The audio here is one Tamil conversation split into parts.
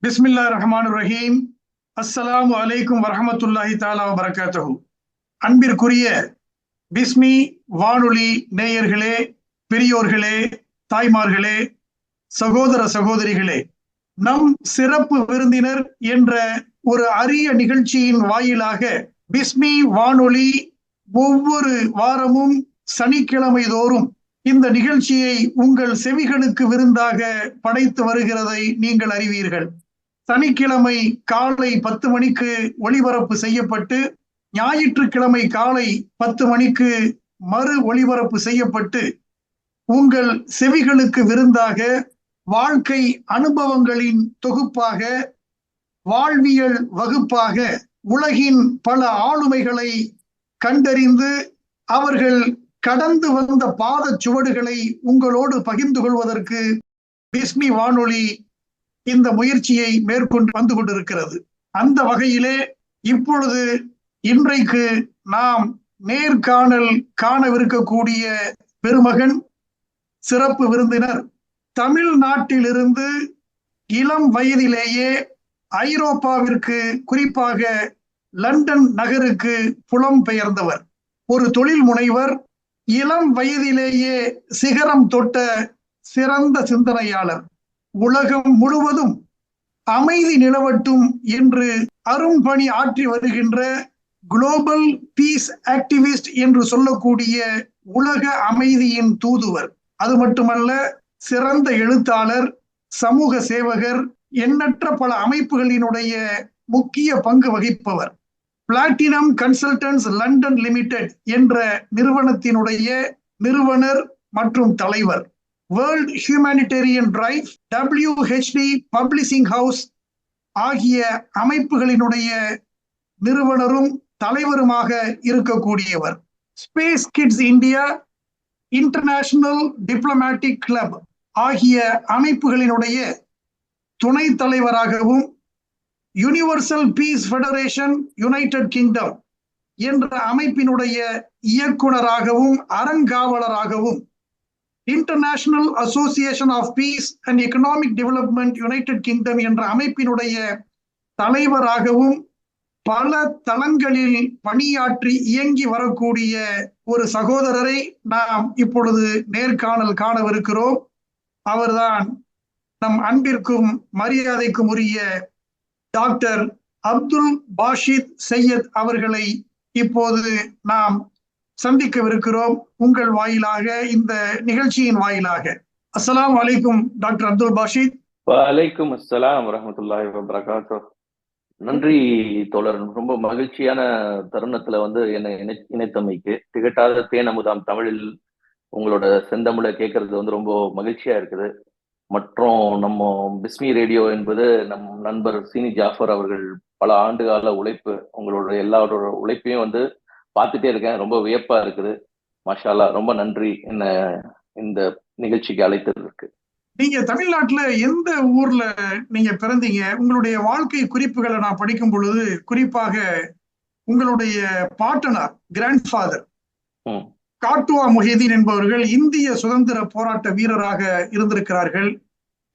பிஸ்மில்லாஹிர் ரஹ்மானிர் ரஹீம். அஸ்ஸலாமு அலைக்கும் வரஹ்மத்துல்லாஹி தஆலா வபரகாத்துஹு. அன்பிற்குரிய பிஸ்மி வானொலி நேயர்களே, பெரியோர்களே, தாய்மார்களே, சகோதர சகோதரிகளே, நம் சிறப்பு விருந்தினர் என்ற ஒரு அரிய நிகழ்ச்சியின் வாயிலாக பிஸ்மி வானொலி ஒவ்வொரு வாரமும் சனிக்கிழமை தோறும் இந்த நிகழ்ச்சியை உங்கள் செவிகளுக்கு விருந்தாக படைத்து வருகிறதை நீங்கள் அறிவீர்கள். சனிக்கிழமை காலை 10 மணிக்கு ஒளிபரப்பு செய்யப்பட்டு ஞாயிற்றுக்கிழமை காலை 10 மணிக்கு மறு ஒளிபரப்பு செய்யப்பட்டு உங்கள் செவிகளுக்கு விருந்தாக வாழ்க்கை அனுபவங்களின் தொகுப்பாக, வாழ்வியல் வகுப்பாக உலகின் பல ஆளுமைகளை கண்டறிந்து அவர்கள் கடந்து வந்த பாதச் சுவடுகளை உங்களோடு பகிர்ந்து கொள்வதற்கு பிஸ்மி வானொலி இந்த முயற்சியை மேற்கொண்டு வந்து கொண்டிருக்கிறது. அந்த வகையிலே இப்பொழுது இன்றைக்கு நாம் நேர்காணல் காணவிருக்கக்கூடிய பெருமகன், சிறப்பு விருந்தினர், தமிழ்நாட்டிலிருந்து இளம் வயதிலேயே ஐரோப்பாவிற்கு, குறிப்பாக லண்டன் நகருக்கு புலம்பெயர்ந்தவர், ஒரு தொழில் முனைவர், இளம் வயதிலேயே சிகரம் தொட்ட சிறந்த சிந்தனையாளர், உலகம் முழுவதும் அமைதி நிலவட்டும் என்று அரும்பணி ஆற்றி வருகின்ற குளோபல் பீஸ் ஆக்டிவிஸ்ட் என்று சொல்லக்கூடிய உலக அமைதியின் தூதுவர். அது மட்டுமல்ல, சிறந்த எழுத்தாளர், சமூக சேவகர், எண்ணற்ற பல அமைப்புகளினுடைய முக்கிய பங்கு வகிப்பவர். பிளாட்டினம் கன்சல்டன்ட்ஸ் லண்டன் லிமிடெட் என்ற நிறுவனத்தினுடைய நிறுவனர் மற்றும் தலைவர். World Humanitarian Drive, WHD Publishing House ஆகிய அமைப்புகளினுடைய நிறுவனரும் தலைவருமாக இருக்கக்கூடியவர். Space Kids India, International Diplomatic Club ஆகிய அமைப்புகளினுடைய துணைத் தலைவராகவும், Universal Peace Federation United Kingdom என்ற அமைப்பினுடைய இயக்குனராகவும் அறங்காவலராகவும், International Association of Peace and Economic Development United Kingdom என்ற அமைப்பினுடைய தலைவராகவும் பல தளங்களில் பணியாற்றி இயங்கி வரக்கூடிய ஒரு சகோதரரை நாம் இப்பொழுது நேர்காணல் காணவிருக்கிறோம். அவர்தான் நம் அன்பிற்கும் மரியாதைக்கும் உரிய டாக்டர் அப்துல் பாஷித் சையத் அவர்களை இப்போது நாம் சந்திக்கவிருக்கிறோம் உங்கள் வாயிலாக, இந்த நிகழ்ச்சியின் வாயிலாக. அஸ்ஸலாமு அலைக்கும் டாக்டர் அப்துல் பாஷித். வலைக்கும் அஸ்ஸலாம் வரஹ்மத்துல்லாஹி வபரகாத்துஹு. நன்றி தோழர். ரொம்ப மகிழ்ச்சியான தருணத்துல என்னை இணைத்தமைக்கு, திகட்டாத தேனமுதாம் தமிழில் உங்களோட செந்தமிழை கேட்கறது ரொம்ப மகிழ்ச்சியா இருக்குது. மற்றும் நம்ம பிஸ்மி ரேடியோ என்பது நம் நண்பர் சீனி ஜாஃபர் அவர்கள் பல ஆண்டுகால உழைப்பு, உங்களோட எல்லாரோட உழைப்பையும் பார்த்துட்டே இருக்கேன். ரொம்ப வியப்பா இருக்குது. மாஷா அல்லாஹ், ரொம்ப நன்றி என்ன இந்த நிகழ்ச்சிக்கு அழைத்ததற்கு. நீங்க தமிழ்நாட்டுல எந்த ஊர்ல நீங்க பிறந்தீங்க? உங்களுடைய வாழ்க்கை குறிப்புகளை நான் படிக்கும் பொழுது, குறிப்பாக உங்களுடைய பாட்டனார், கிராண்ட்ஃபாதர் காட்டுவா முஹிதீன் என்பவர்கள் இந்திய சுதந்திர போராட்ட வீரராக இருந்திருக்கிறார்கள்.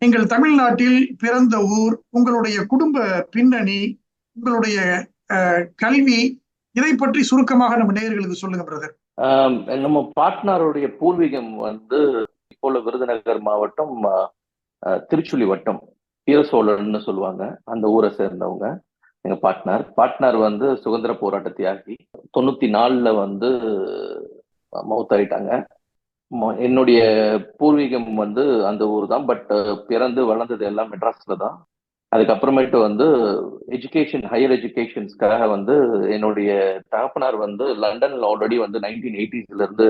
நீங்கள் தமிழ்நாட்டில் பிறந்த ஊர், உங்களுடைய குடும்ப பின்னணி, உங்களுடைய கல்வி, இதை பற்றி சுருக்கமாக நம்ம நேயர்களுக்கு சொல்லுங்க பிரதர். நம்ம பாட்னாருடைய பூர்வீகம் இப்போ விருதுநகர் மாவட்டம், திருச்சுழி வட்டம், வீரசோழர்னு சொல்லுவாங்க. அந்த ஊரை சேர்ந்தவங்க எங்க பாட்னார் சுதந்திர போராட்ட தியாகி. 94ல மௌத்தாயிட்டாங்க. என்னுடைய பூர்வீகம் அந்த ஊர் தான். பட் பிறந்து வளர்ந்தது எல்லாம் மெட்ராஸ்ல தான். அதுக்கப்புறமேட்டு எஜுகேஷன், ஹையர் எஜுகேஷன்ஸ்க்காக என்னுடைய தகப்பனார் லண்டன்ல ஆல்ரெடி 1980s இருந்து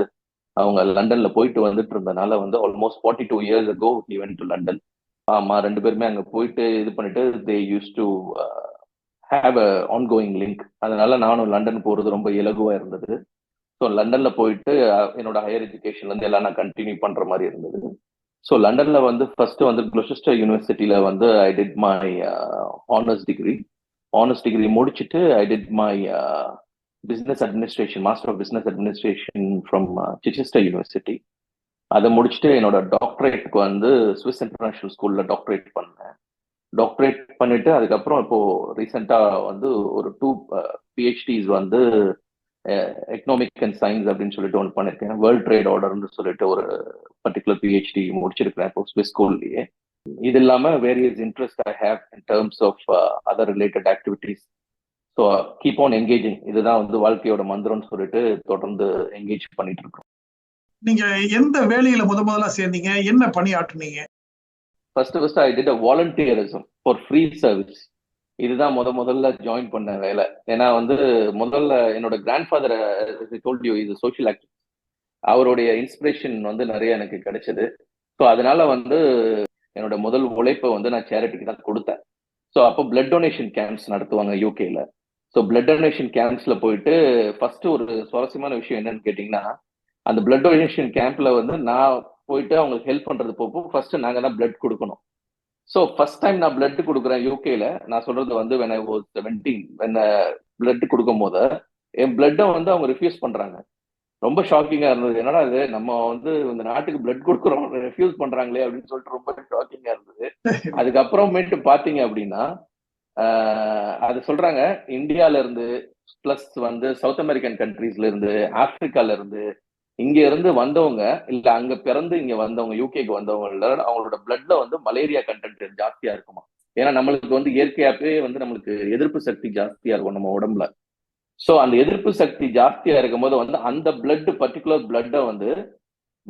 அவங்க லண்டன்ல போயிட்டு வந்துட்டு இருந்தனால almost 42 years ago he went to London. ஆமா, 2 பேருமே அங்க போயிட்டு இது பண்ணிட்டு they used to have a ongoing link. அதனால நானும் லண்டன் போறது ரொம்ப இலகுவா இருந்தது. ஸோ லண்டன்ல போயிட்டு என்னோட ஹையர் எஜுகேஷன்ல எல்லாம் நான் கண்டினியூ பண்ற மாதிரி இருந்தது. ஸோ லண்டன்ல ஃபர்ஸ்ட் குளோசெஸ்டர் யூனிவர்சிட்டியில I did my honours degree முடிச்சுட்டு I did my business administration, master of business administration from Chichester university. அதை முடிச்சுட்டு என்னோட டாக்டரேட்டுக்கு ஸ்விஸ் இன்டர்நேஷனல் ஸ்கூல்ல டாக்டரேட் பண்ணேன். டாக்டரேட் பண்ணிட்டு அதுக்கப்புறம் இப்போ ரீசெண்டா வந்து ஒரு 2 PhDs வந்து எக்கனாமிக் அண்ட் சயின்ஸ் அப்படின்னு சொல்லிட்டு ஒன்று பண்ணிருக்கேன். வேர்ல்ட் ட்ரேட் ஆர்டர்னு சொல்லிட்டு ஒரு பர்டிகுலர் PhD முடிச்சிருக்கிறேன் இப்போ ஸ்விஸ் ஸ்கூல்லையே. இது இல்லாம various interest I have in terms of other related activities. So keep on engaging, இதுதான் வந்து வாழ்க்கையோட மந்திரம்னு சொல்லிட்டு தொடர்ந்து என்கேஜ் பண்ணிட்டு இருக்கோம். நீங்க எந்த வேலையில முதல்ல சேர்ந்தீங்க, என்ன பணியாற்றுனீங்க? First I did a volunteerism for free service. இதுதான் முதல்ல ஜாயின் பண்ண வேலை. ஏன்னா வந்து முதல்ல என்னோட கிராண்ட் ஃபாதர் டோல்ட் யூ இது சோஷியல் ஆக்டிவிட்டி, அவருடைய இன்ஸ்பிரேஷன் வந்து நிறைய எனக்கு கிடைச்சது. ஸோ அதனால வந்து என்னோட முதல் உழைப்பை வந்து நான் சேரிட்டிக்கு தான் கொடுத்தேன். ஸோ அப்போ பிளட் டொனேஷன் கேம்ப்ஸ் நடத்துவாங்க யூகேல. ஸோ பிளட் டொனேஷன் கேம்ப்ஸ்ல போயிட்டு ஃபர்ஸ்ட் ஒரு சுவாரஸ்யமான விஷயம் என்னன்னு கேட்டீங்கன்னா, அந்த பிளட் டொனேஷன் கேம்ப்ல வந்து நான் போயிட்டு அவங்களுக்கு ஹெல்ப் பண்றது போப்போ ஃபர்ஸ்ட் நாங்க தான் பிளட் கொடுக்கணும். ஸோ ஃபர்ஸ்ட் டைம் நான் பிளட் கொடுக்குறேன் யூகேல. நான் சொல்றது வந்து when I was 17 பிளட் கொடுக்கும் போது என் பிளட்டை வந்து அவங்க ரிஃப்யூஸ் பண்றாங்க. ரொம்ப ஷாக்கிங்கா இருந்தது. என்னடா இது, நம்ம வந்து இந்த நாட்டுக்கு பிளட் கொடுக்குறோம், ரெஃப்யூஸ் பண்றாங்களே அப்படின்னு சொல்லிட்டு ரொம்ப ஷாக்கிங்கா இருந்தது. அதுக்கப்புறமேட்டு பாத்தீங்க அப்படின்னா அது சொல்றாங்க, இந்தியால இருந்து பிளஸ் வந்து சவுத் அமெரிக்கன் கண்ட்ரீஸ்ல இருந்து, ஆப்பிரிக்கால இருந்து, இங்க இருந்து வந்தவங்க இல்ல அங்க பிறந்து இங்க வந்தவங்க யூகேக்கு வந்தவங்க அவங்களோட பிளட்ல வந்து மலேரியா கண்டென்ட் ஜாஸ்தியா இருக்குமா. ஏன்னா நம்மளுக்கு வந்து இயற்கையாவே வந்து நம்மளுக்கு எதிர்ப்பு சக்தி ஜாஸ்தியா இருக்கும் நம்ம உடம்புல. சோ அந்த எதிர்ப்பு சக்தி ஜாஸ்தியா இருக்கும் போது வந்து அந்த பிளட் பர்டிகுலர் பிளட்டை வந்து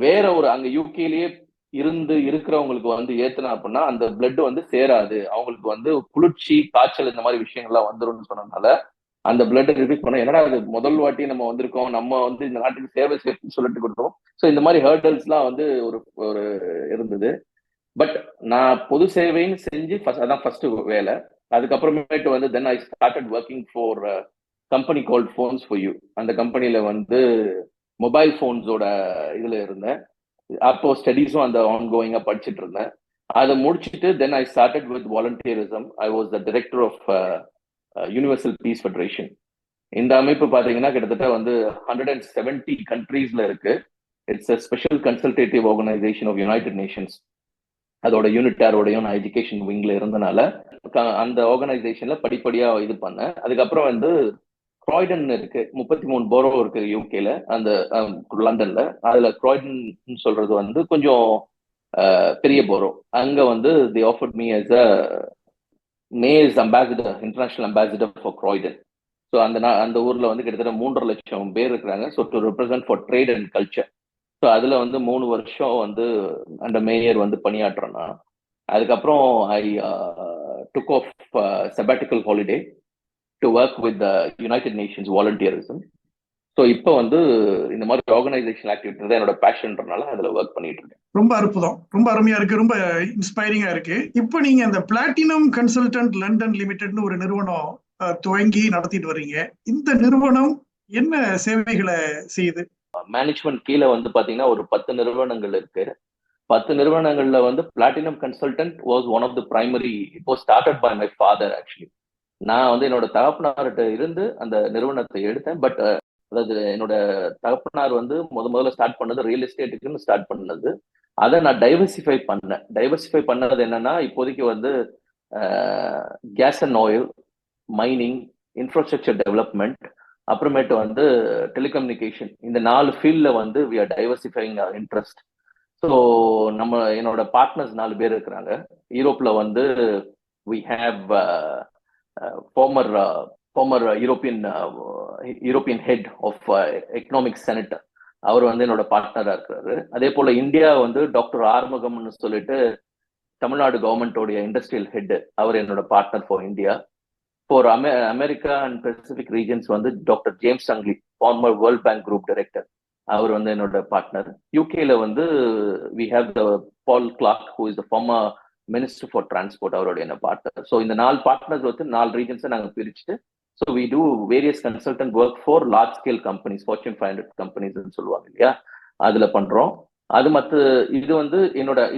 வேற ஒரு அங்க யூகேலயே இருந்து இருக்கிறவங்களுக்கு வந்து ஏத்துனா அப்படின்னா அந்த பிளட் வந்து சேராது, அவங்களுக்கு வந்து குளிர்ச்சி காய்ச்சல் இந்த மாதிரி விஷயங்கள்லாம் வந்துரும்னு சொன்னதுனால அந்த பிளட் ரிலீஸ் பண்ண. என்னடா அது முதல் வாட்டி நம்ம வந்திருக்கோம், நம்ம வந்து இந்த நாட்டுக்கு சேவை செய்யணும்னு சொல்லிட்டு கொடுத்தோம். ஸோ இந்த மாதிரி ஹேர்டல்ஸ்லாம் வந்து ஒரு இருந்தது. பட் நான் பொது சேவைன்னு செஞ்சு அதான் ஃபர்ஸ்ட் வேலை. அதுக்கப்புறமேட்டு வந்து then I started working for company called Phones for you. அந்த கம்பெனில வந்து மொபைல் ஃபோன்ஸோட இதுல இருந்தேன். அப்போ ஸ்டடீஸும் அந்த ஆன்கோயிங்கா படிச்சுட்டு இருந்தேன். அதை முடிச்சுட்டு then I started with volunteerism. I was the director of Universal Peace Federation. இந்த அமைப்பு பாத்தீங்கன்னா கிட்டத்தட்ட வந்து 170 கண்ட்ரீஸ்ல இருக்கு. It's a special consultative organization of United Nations. அதோட யூனிட்டாரோடையும் நான் எஜுகேஷன் விங்ல இருந்தனால அந்த ஆர்கனைசேஷன்ல படிப்படியா இது பண்ணேன். அதுக்கப்புறம் வந்து க்ராய்டன் இருக்கு, 33 போரோ இருக்கு யூகேல, அந்த லண்டன்ல. அதுல க்ராய்டன் சொல்றது வந்து கொஞ்சம் பெரிய போரோ. அங்க வந்து they offered me as a mayor's ambassador, international ambassador for Croydon. So அந்த ஊர்ல வந்து கிட்டத்தட்ட 3.5 லட்சம் பேர் இருக்கிறாங்க. So to represent for trade and culture. So அதுல வந்து 3 வருஷம் வந்து அந்த மேயர் வந்து பணியாற்றுறேன்னா. அதுக்கப்புறம் I took off sabbatical holiday to work with the United Nations volunteerism. So இப்போ வந்து இந்த மாதிரி ஆர்கனைசேஷன் ஆக்டிவிட்டி தான் என்னோட பேஷன்றனால அதுல ஒர்க் பண்ணிட்டு இருக்கேன். ரொம்ப அற்புதம், ரொம்ப அருமையா இருக்கு, ரொம்ப இன்ஸ்பைரிங்கா இருக்கு. இப்போ நீங்க அந்த பிளாட்டினம் கன்சல்டன்ட் லண்டன் லிமிடெட்னு ஒரு நிறுவனம் துவங்கி நடத்திட்டு வர்றீங்க. இந்த நிறுவனம் என்ன சேவைகளை செய்யுது? மேனேஜ்மெண்ட் கீழே வந்து பாத்தீங்கன்னா ஒரு 10 நிறுவனங்கள் இருக்கு. 10 நிறுவனங்கள்ல வந்து Platinum Consultant was one of the primary. இப்போ started by my father actually. நான் வந்து என்னோட தகப்பனார்கிட்ட இருந்து அந்த நிறுவனத்தை எடுத்தேன். பட் அதாவது என்னோட தகப்பனார் வந்து முதல்ல ஸ்டார்ட் பண்ணது ரியல் எஸ்டேட்டுக்குன்னு ஸ்டார்ட் பண்ணது. அதை நான் டைவர்சிஃபை பண்ணேன். டைவர்சிஃபை பண்ணது என்னன்னா, இப்போதைக்கு வந்து gas and oil, mining, infrastructure development, அப்புறமேட்டு வந்து டெலிகம்யூனிகேஷன், இந்த 4 ஃபீல்ட்ல வந்து we are diversifying our interest. So என்னோட பார்ட்னர்ஸ் 4 பேர் இருக்கிறாங்க. யூரோப்ல வந்து we have former European head of economic senate. அவர் வந்து என்னோட பார்ட்னரா இருக்கிறாரு. அதே போல இந்தியா வந்து டாக்டர் ஆறுமுகம்னு சொல்லிட்டு தமிழ்நாடு கவர்மெண்டோடைய இண்டஸ்ட்ரியல் ஹெட், அவர் என்னோட partner for India. For America and Pacific regions வந்து doctor James அங்லி, farmer world bank group director, அவர் வந்து என்னோட பார்ட்னர். யூகேல வந்து we have the ball Clark who is the farmer minister for transport, அவருடைய என்ன பார்ட்னர். ஸோ இந்த 4 பார்ட்னர்ஸ் வந்து 4 ரீஜன்ஸை நாங்கள் பிரிச்சுட்டு so we do various consultant work for large scale companies, fortune 500 கம்பெனிஸ்ன்னு சொல்லுவாங்க இல்லையா, அதுல பண்றோம். அது இது வந்து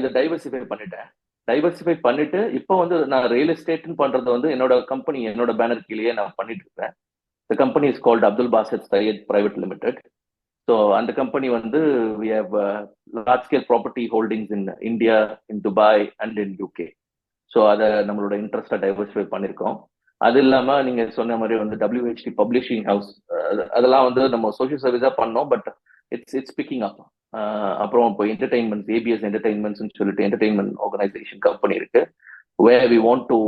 இதை டைவர்சிஃபை பண்ணிட்டேன். டைவர்சிஃபை பண்ணிட்டு இப்போ வந்து நான் ரியல் எஸ்டேட்னு பண்றது வந்து என்னோட கம்பெனி, என்னோட பேனர் கீழேயே நான் பண்ணிட்டு இருக்கேன். The company is called Abdul Basit Syed private limited. So அந்த கம்பெனி வந்து we have large scale property holdings in India, in Dubai and in UK. So அதை நம்மளோட இன்ட்ரெஸ்டை டைவர்சிஃபை பண்ணியிருக்கோம். அது இல்லாம நீங்க சொன்ன மாதிரி வந்து WHT பப்ளிஷிங் ஹவுஸ், அதெல்லாம் வந்து நம்ம சோஷியல் சர்வீஸா பண்ணோம். But it's picking up. அப்புறம் இப்போ என்டர்டைன்மெண்ட், ABS என்டர்டைன்மெண்ட்ஸ் சொல்லிட்டு என்டர்டைன்மெண்ட் ஆர்கனைசேஷன் கம்பெனி இருக்கு. வேர் வி வாண்ட் டு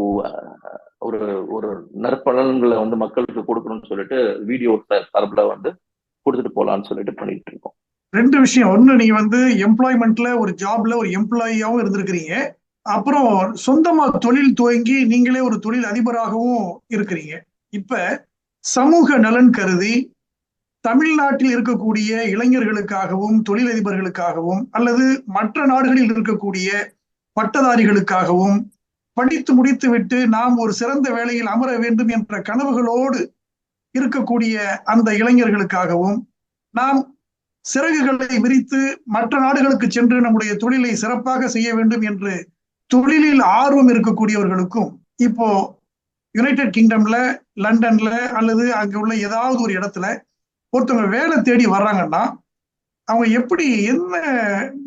ஒரு ஒரு நற்பலன்களை வந்து மக்களுக்கு கொடுக்கணும்னு சொல்லிட்டு வீடியோ தரப்புல வந்து கொடுத்துட்டு போலான்னு சொல்லிட்டு பண்ணிட்டு இருக்கோம். 2 விஷயம். ஒண்ணு, நீங்க வந்து எம்ப்ளாய்மெண்ட்ல ஒரு ஜாப்ல ஒரு எம்ப்ளாயியாவும் இருந்திருக்கிறீங்க. அப்புறம் சொந்தமா தொழில் துவங்கி நீங்களே ஒரு தொழில் அதிபராகவும் இருக்கிறீங்க. இப்ப சமூக நலன் கருதி தமிழ்நாட்டில் இருக்கக்கூடிய இளைஞர்களுக்காகவும் தொழிலதிபர்களுக்காகவும் அல்லது மற்ற நாடுகளில் இருக்கக்கூடிய பட்டதாரிகளுக்காகவும் படித்து முடித்துவிட்டு நாம் ஒரு சிறந்த வேலையில் அமர வேண்டும் என்ற கனவுகளோடு இருக்கக்கூடிய அந்த இளைஞர்களுக்காகவும் நாம் சிறகுகளை விரித்து மற்ற நாடுகளுக்கு சென்று நம்முடைய தொழிலை சிறப்பாக செய்ய வேண்டும் என்று தொழிலில் ஆர்வம் இருக்கக்கூடியவர்களுக்கும் இப்போ யுனைடெட் கிங்டம்ல, லண்டன்ல அல்லது அங்க உள்ள ஏதாவது ஒரு இடத்துல ஒருத்தவங்க வேலை தேடி வர்றாங்கன்னா அவங்க எப்படி என்ன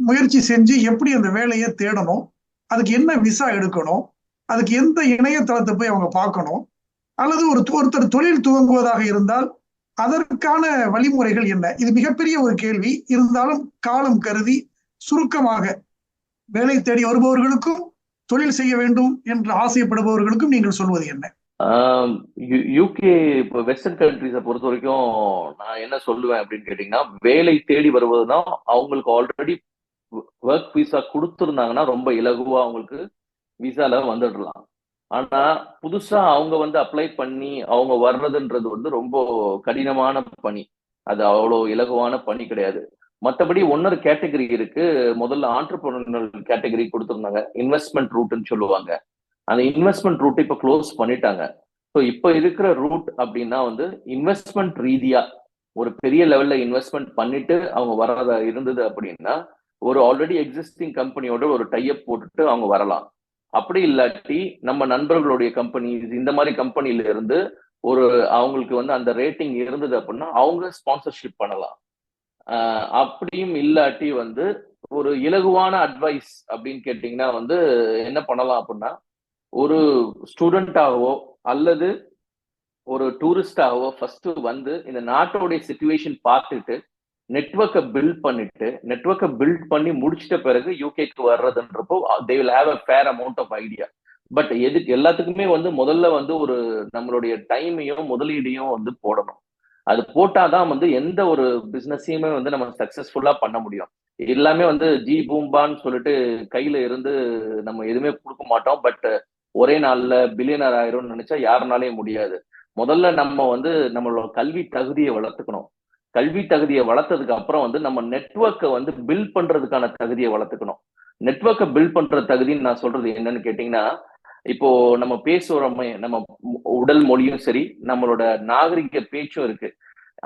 முயற்சி செஞ்சு எப்படி அந்த வேலையை தேடணும், அதுக்கு என்ன விசா எடுக்கணும், அதுக்கு எந்த இணையதளத்தை போய் அவங்க பார்க்கணும், அல்லது ஒருத்தர் தொழில் துவங்குவதாக இருந்தால் அதற்கான வழிமுறைகள் என்ன? இது மிகப்பெரிய ஒரு கேள்வி. இருந்தாலும் காலம் கருதி சுருக்கமாக வேலை தேடி வருபவர்களுக்கும் தொழில் செய்ய வேண்டும் என்று ஆசைப்படுபவர்களுக்கும் நீங்கள் சொல்வது என்ன? யூகே இப்போ வெஸ்டர்ன் கண்ட்ரிஸை பொறுத்த வரைக்கும் நான் என்ன சொல்லுவேன் அப்படின்னு கேட்டீங்கன்னா, வேலை தேடி வருவதுதான் அவங்களுக்கு ஆல்ரெடி ஒர்க் விசா கொடுத்துருந்தாங்கன்னா ரொம்ப இலகுவா அவங்களுக்கு விசால வந்துடலாம். ஆனா புதுசா அவங்க வந்து அப்ளை பண்ணி அவங்க வர்றதுன்றது வந்து ரொம்ப கடினமான பணி. அது அவ்வளோ இலகுவான பணி கிடையாது. மற்றபடி ஒன்னொரு கேட்டகரி இருக்கு. முதல்ல ஆண்டர்பிரனர் கேட்டகரி கொடுத்துருந்தாங்க, இன்வெஸ்ட்மெண்ட் ரூட்னு சொல்லுவாங்க. அந்த இன்வெஸ்ட்மெண்ட் ரூட் இப்ப க்ளோஸ் பண்ணிட்டாங்க. ஸோ இப்போ இருக்கிற ரூட் அப்படின்னா வந்து இன்வெஸ்ட்மெண்ட் ரீதியா ஒரு பெரிய லெவல்ல இன்வெஸ்ட்மெண்ட் பண்ணிட்டு அவங்க வர்றதா இருந்தது அப்படின்னா ஒரு ஆல்ரெடி எக்ஸிஸ்டிங் கம்பெனியோட ஒரு டைப் போட்டுட்டு அவங்க வரலாம். அப்படி இல்லாட்டி நம்ம நண்பர்களுடைய கம்பெனிஸ் இந்த மாதிரி கம்பெனில இருந்து ஒரு அவங்களுக்கு வந்து அந்த ரேட்டிங் இருந்தது அப்படின்னா அவங்க ஸ்பான்சர்ஷிப் பண்ணலாம். அப்படியும் இல்லாட்டி வந்து ஒரு இலகுவான அட்வைஸ் அப்படின்னு கேட்டீங்கன்னா வந்து என்ன பண்ணலாம் அப்படின்னா, ஒரு ஸ்டூடெண்டாகவோ அல்லது ஒரு டூரிஸ்டாகவோ ஃபர்ஸ்ட் வந்து இந்த நாட்டோடைய சிச்சுவேஷன் பார்த்துட்டு நெட்வொர்க்கை பில்ட் பண்ணி முடிச்சிட்ட பிறகு யூகேக்கு வர்றதுன்றப்போ they will have a fair amount of idea. But எல்லாத்துக்குமே வந்து முதல்ல வந்து ஒரு நம்மளுடைய டைமையும் முதலீடையும் வந்து போடணும். அது போட்டாதான் வந்து எந்த ஒரு பிசினஸையுமே வந்து நம்ம சக்சஸ்ஃபுல்லா பண்ண முடியும். எல்லாமே வந்து ஜி பூம்பான்னு சொல்லிட்டு கையில இருந்து நம்ம எதுவுமே கொடுக்க மாட்டோம். பட் ஒரே நாள்ல பில்லியனர் ஆயிரும்னு நினைச்சா யாருனாலையும் முடியாது. முதல்ல நம்ம வந்து நம்மளோட கல்வி தகுதியை வளர்த்துக்கணும். கல்வி தகுதியை வளர்த்ததுக்கு அப்புறம் வந்து நம்ம நெட்வொர்க்கை வந்து பில்ட் பண்றதுக்கான தகுதியை வளர்த்துக்கணும். நெட்வொர்க்கை பில்ட் பண்ற தகுதின்னு நான் சொல்றது என்னன்னு கேட்டீங்கன்னா, இப்போ நம்ம பேசுறோமே, நம்ம உடல் மொழியும் சரி, நம்மளோட நாகரிக பேச்சும் இருக்கு.